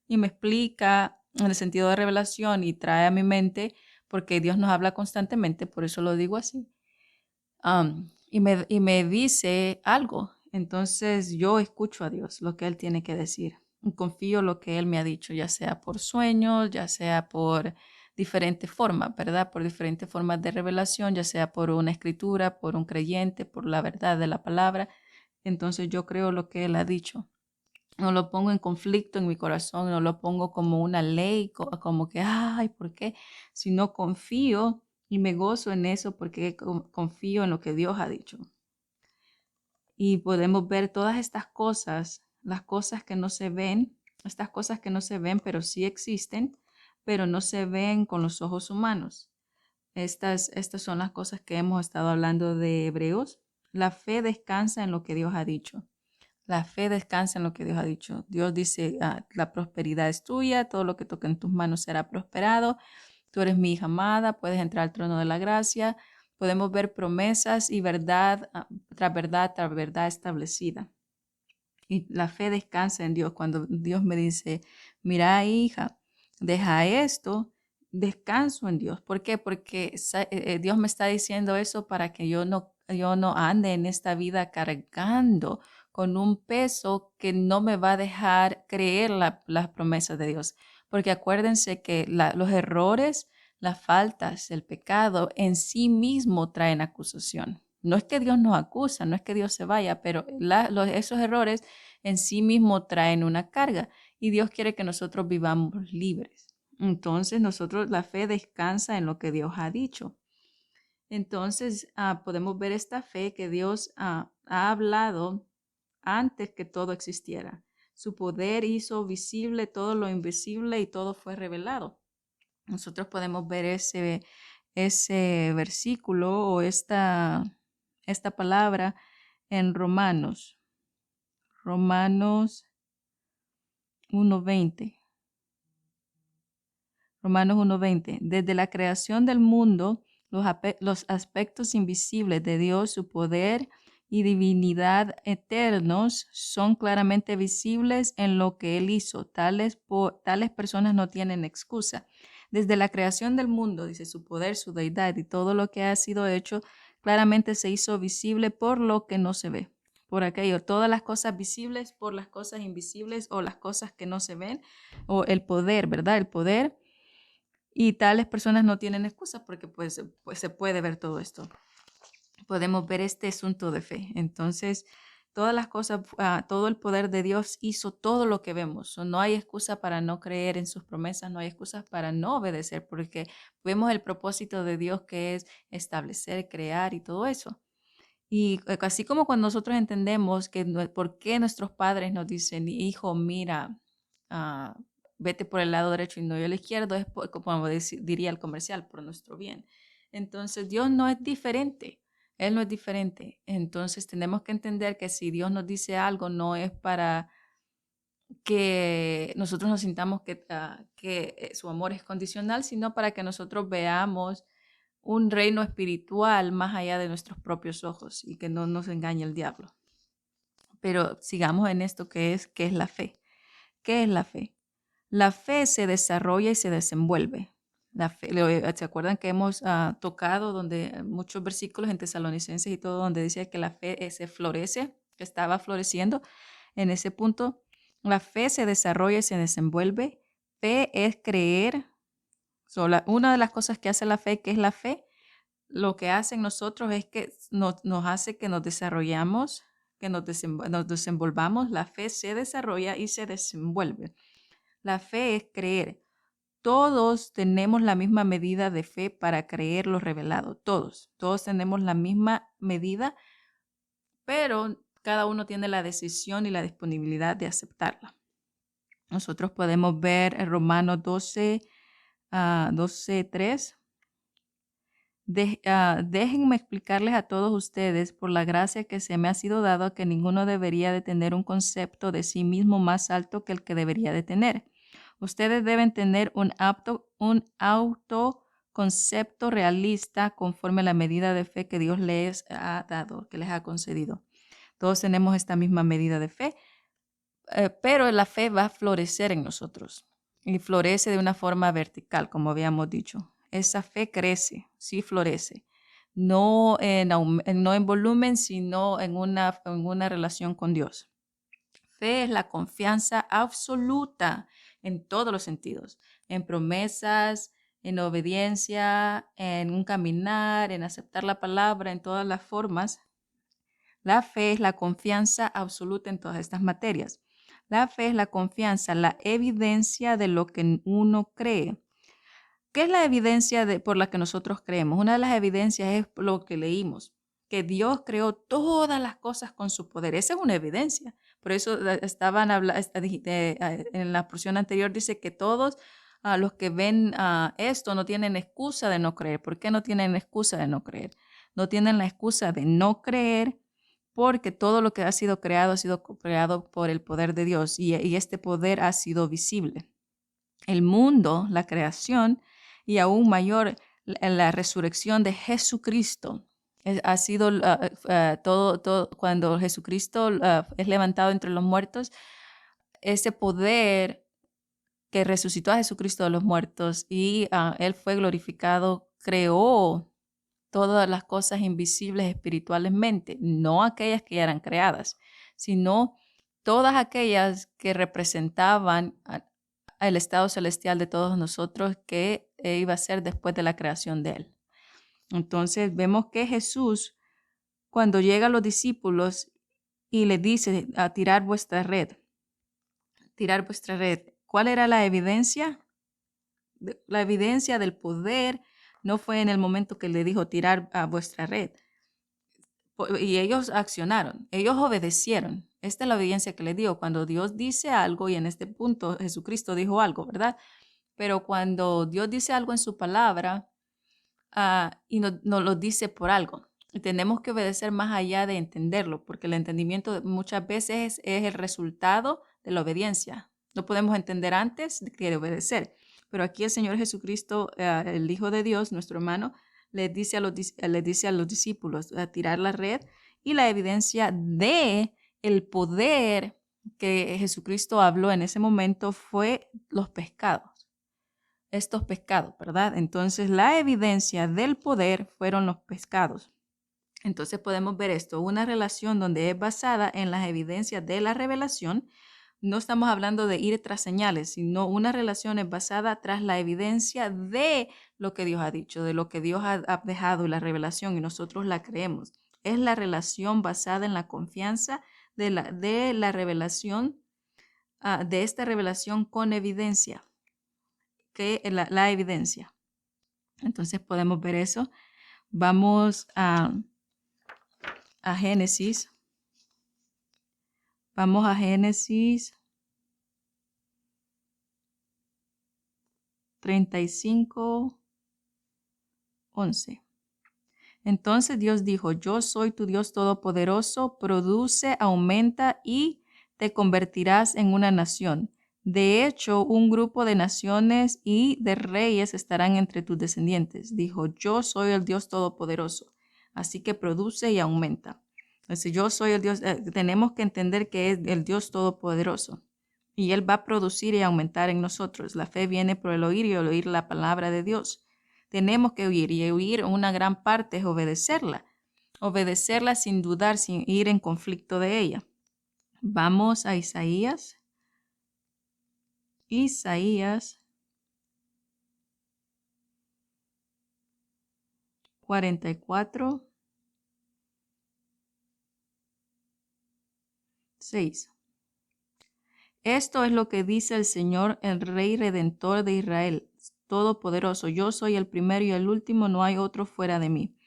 [SPEAKER 1] y me explica en el sentido de revelación y trae a mi mente, porque Dios nos habla constantemente, por eso lo digo así, y me dice algo, entonces yo escucho a Dios, lo que Él tiene que decir. Y confío en lo que Él me ha dicho, ya sea por sueños, ya sea por diferentes formas, ¿verdad? Por diferentes formas de revelación, ya sea por una escritura, por un creyente, por la verdad de la palabra. Entonces yo creo lo que Él ha dicho. No lo pongo en conflicto en mi corazón, no lo pongo como una ley, como que, ay, ¿por qué? Sino confío y me gozo en eso porque confío en lo que Dios ha dicho. Y podemos ver todas estas cosas, las cosas que no se ven, estas cosas que no se ven, pero sí existen, pero no se ven con los ojos humanos. Estas son las cosas que hemos estado hablando de Hebreos. La fe descansa en lo que Dios ha dicho. La fe descansa en lo que Dios ha dicho. Dios dice, la prosperidad es tuya, todo lo que toque en tus manos será prosperado. Tú eres mi hija amada, puedes entrar al trono de la gracia. Podemos ver promesas y verdad tras verdad establecida. Y la fe descansa en Dios. Cuando Dios me dice, mira, hija, deja esto, descanso en Dios. ¿Por qué? Porque Dios me está diciendo eso para que yo no ande en esta vida cargando con un peso que no me va a dejar creer las promesas de Dios. Porque acuérdense que los errores, las faltas, el pecado en sí mismo traen acusación. No es que Dios nos acusa, no es que Dios se vaya, pero esos errores en sí mismo traen una carga y Dios quiere que nosotros vivamos libres. Entonces la fe descansa en lo que Dios ha dicho. Entonces podemos ver esta fe que Dios ha hablado antes que todo existiera. Su poder hizo visible todo lo invisible y todo fue revelado. Nosotros podemos ver ese versículo o esta palabra en Romanos 1:20. Romanos 1:20. Desde la creación del mundo, los aspectos invisibles de Dios, su poder y divinidad eternos, son claramente visibles en lo que Él hizo. Tales personas no tienen excusa. Desde la creación del mundo, dice, su poder, su deidad y todo lo que ha sido hecho, claramente se hizo visible por lo que no se ve. Por aquello, todas las cosas visibles por las cosas invisibles o las cosas que no se ven, o el poder, ¿verdad? El poder. Y tales personas no tienen excusa porque pues se puede ver todo esto. Podemos ver este asunto de fe. Entonces, todas las cosas, todo el poder de Dios hizo todo lo que vemos. No hay excusa para no creer en sus promesas, no hay excusa para no obedecer, porque vemos el propósito de Dios que es establecer, crear y todo eso. Y así como cuando nosotros entendemos que por qué nuestros padres nos dicen, hijo, mira, vete por el lado derecho y no yo el izquierdo, es como diría el comercial, por nuestro bien. Entonces Dios no es diferente, Él no es diferente. Entonces tenemos que entender que si Dios nos dice algo, no es para que nosotros nos sintamos que su amor es condicional, sino para que nosotros veamos un reino espiritual más allá de nuestros propios ojos y que no nos engañe el diablo. Pero sigamos en esto ¿qué es la fe? ¿Qué es la fe? La fe se desarrolla y se desenvuelve. La fe, ¿se acuerdan que hemos tocado donde muchos versículos en Tesalonicenses y todo donde dice que la fe se florece, que estaba floreciendo? En ese punto, la fe se desarrolla y se desenvuelve. Fe es creer. Una de las cosas que hace la fe, ¿qué es la fe? Lo que hace en nosotros es que nos hace que nos desarrollamos, que nos desenvolvamos. La fe se desarrolla y se desenvuelve. La fe es creer. Todos tenemos la misma medida de fe para creer lo revelado. Todos tenemos la misma medida, pero cada uno tiene la decisión y la disponibilidad de aceptarla. Nosotros podemos ver en Romanos 12:3. Déjenme explicarles a todos ustedes, por la gracia que se me ha sido dado, que ninguno debería de tener un concepto de sí mismo más alto que el que debería de tener. Ustedes deben tener un autoconcepto realista conforme a la medida de fe que Dios les ha dado, que les ha concedido. Todos tenemos esta misma medida de fe, pero la fe va a florecer en nosotros y florece de una forma vertical, como habíamos dicho. Esa fe crece, sí florece, no en volumen, sino en una relación con Dios. Fe es la confianza absoluta en todos los sentidos, en promesas, en obediencia, en un caminar, en aceptar la palabra, en todas las formas. La fe es la confianza absoluta en todas estas materias. La fe es la confianza, la evidencia de lo que uno cree. ¿Qué es la evidencia por la que nosotros creemos? Una de las evidencias es lo que leímos, que Dios creó todas las cosas con su poder. Esa es una evidencia. Por eso estaban hablando, en la porción anterior dice que todos los que ven esto no tienen excusa de no creer. ¿Por qué no tienen excusa de no creer? No tienen la excusa de no creer porque todo lo que ha sido creado por el poder de Dios y este poder ha sido visible. El mundo, la creación y aún mayor la resurrección de Jesucristo. Ha sido todo cuando Jesucristo es levantado entre los muertos, ese poder que resucitó a Jesucristo de los muertos y Él fue glorificado, creó todas las cosas invisibles espiritualmente, no aquellas que ya eran creadas, sino todas aquellas que representaban el estado celestial de todos nosotros que iba a ser después de la creación de Él. Entonces vemos que Jesús, cuando llega a los discípulos y les dice a tirar vuestra red, ¿cuál era la evidencia? La evidencia del poder no fue en el momento que le dijo tirar a vuestra red. Y ellos accionaron, ellos obedecieron. Esta es la obediencia que le dio. Cuando Dios dice algo, y en este punto Jesucristo dijo algo, ¿verdad? Pero cuando Dios dice algo en su palabra y nos lo dice por algo, y tenemos que obedecer más allá de entenderlo, porque el entendimiento muchas veces es el resultado de la obediencia. No podemos entender antes de obedecer. Pero aquí el Señor Jesucristo, el Hijo de Dios, nuestro hermano, le dice a los discípulos a tirar la red, y la evidencia de el poder que Jesucristo habló en ese momento fue los pescados. Estos pescados, ¿verdad? Entonces la evidencia del poder fueron los pescados. Entonces podemos ver esto, una relación donde es basada en las evidencias de la revelación. No estamos hablando de ir tras señales, sino una relación es basada tras la evidencia de lo que Dios ha dicho, de lo que Dios ha dejado, la revelación, y nosotros la creemos. Es la relación basada en la confianza de la revelación, de esta revelación con evidencia, que la evidencia. Entonces podemos ver eso. Vamos a Génesis. Vamos a Génesis 35, 11. Entonces Dios dijo, yo soy tu Dios todopoderoso, produce, aumenta y te convertirás en una nación. De hecho, un grupo de naciones y de reyes estarán entre tus descendientes. Dijo, yo soy el Dios todopoderoso, así que produce y aumenta. Entonces, yo soy el Dios, tenemos que entender que es el Dios todopoderoso y Él va a producir y aumentar en nosotros. La fe viene por el oír y el oír la palabra de Dios. Tenemos que oír, y oír una gran parte es obedecerla. Obedecerla sin dudar, sin ir en conflicto de ella. Vamos a Isaías. Isaías 44, 6. Esto es lo que dice el Señor, el Rey Redentor de Israel, Todopoderoso. Yo soy el primero y el último, no hay otro fuera de mí.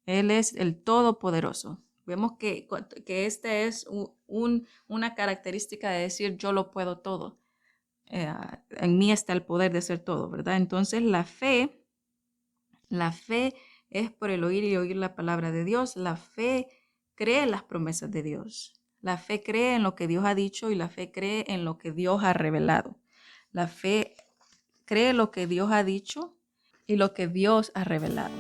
[SPEAKER 1] Él es el Todopoderoso. Vemos que esta es una característica de decir yo lo puedo todo. En mí está el poder de hacer todo, ¿verdad? Entonces la fe es por el oír y oír la palabra de Dios. La fe cree en las promesas de Dios. La fe cree en lo que Dios ha dicho y la fe cree en lo que Dios ha revelado. La fe cree lo que Dios ha dicho y lo que Dios ha revelado.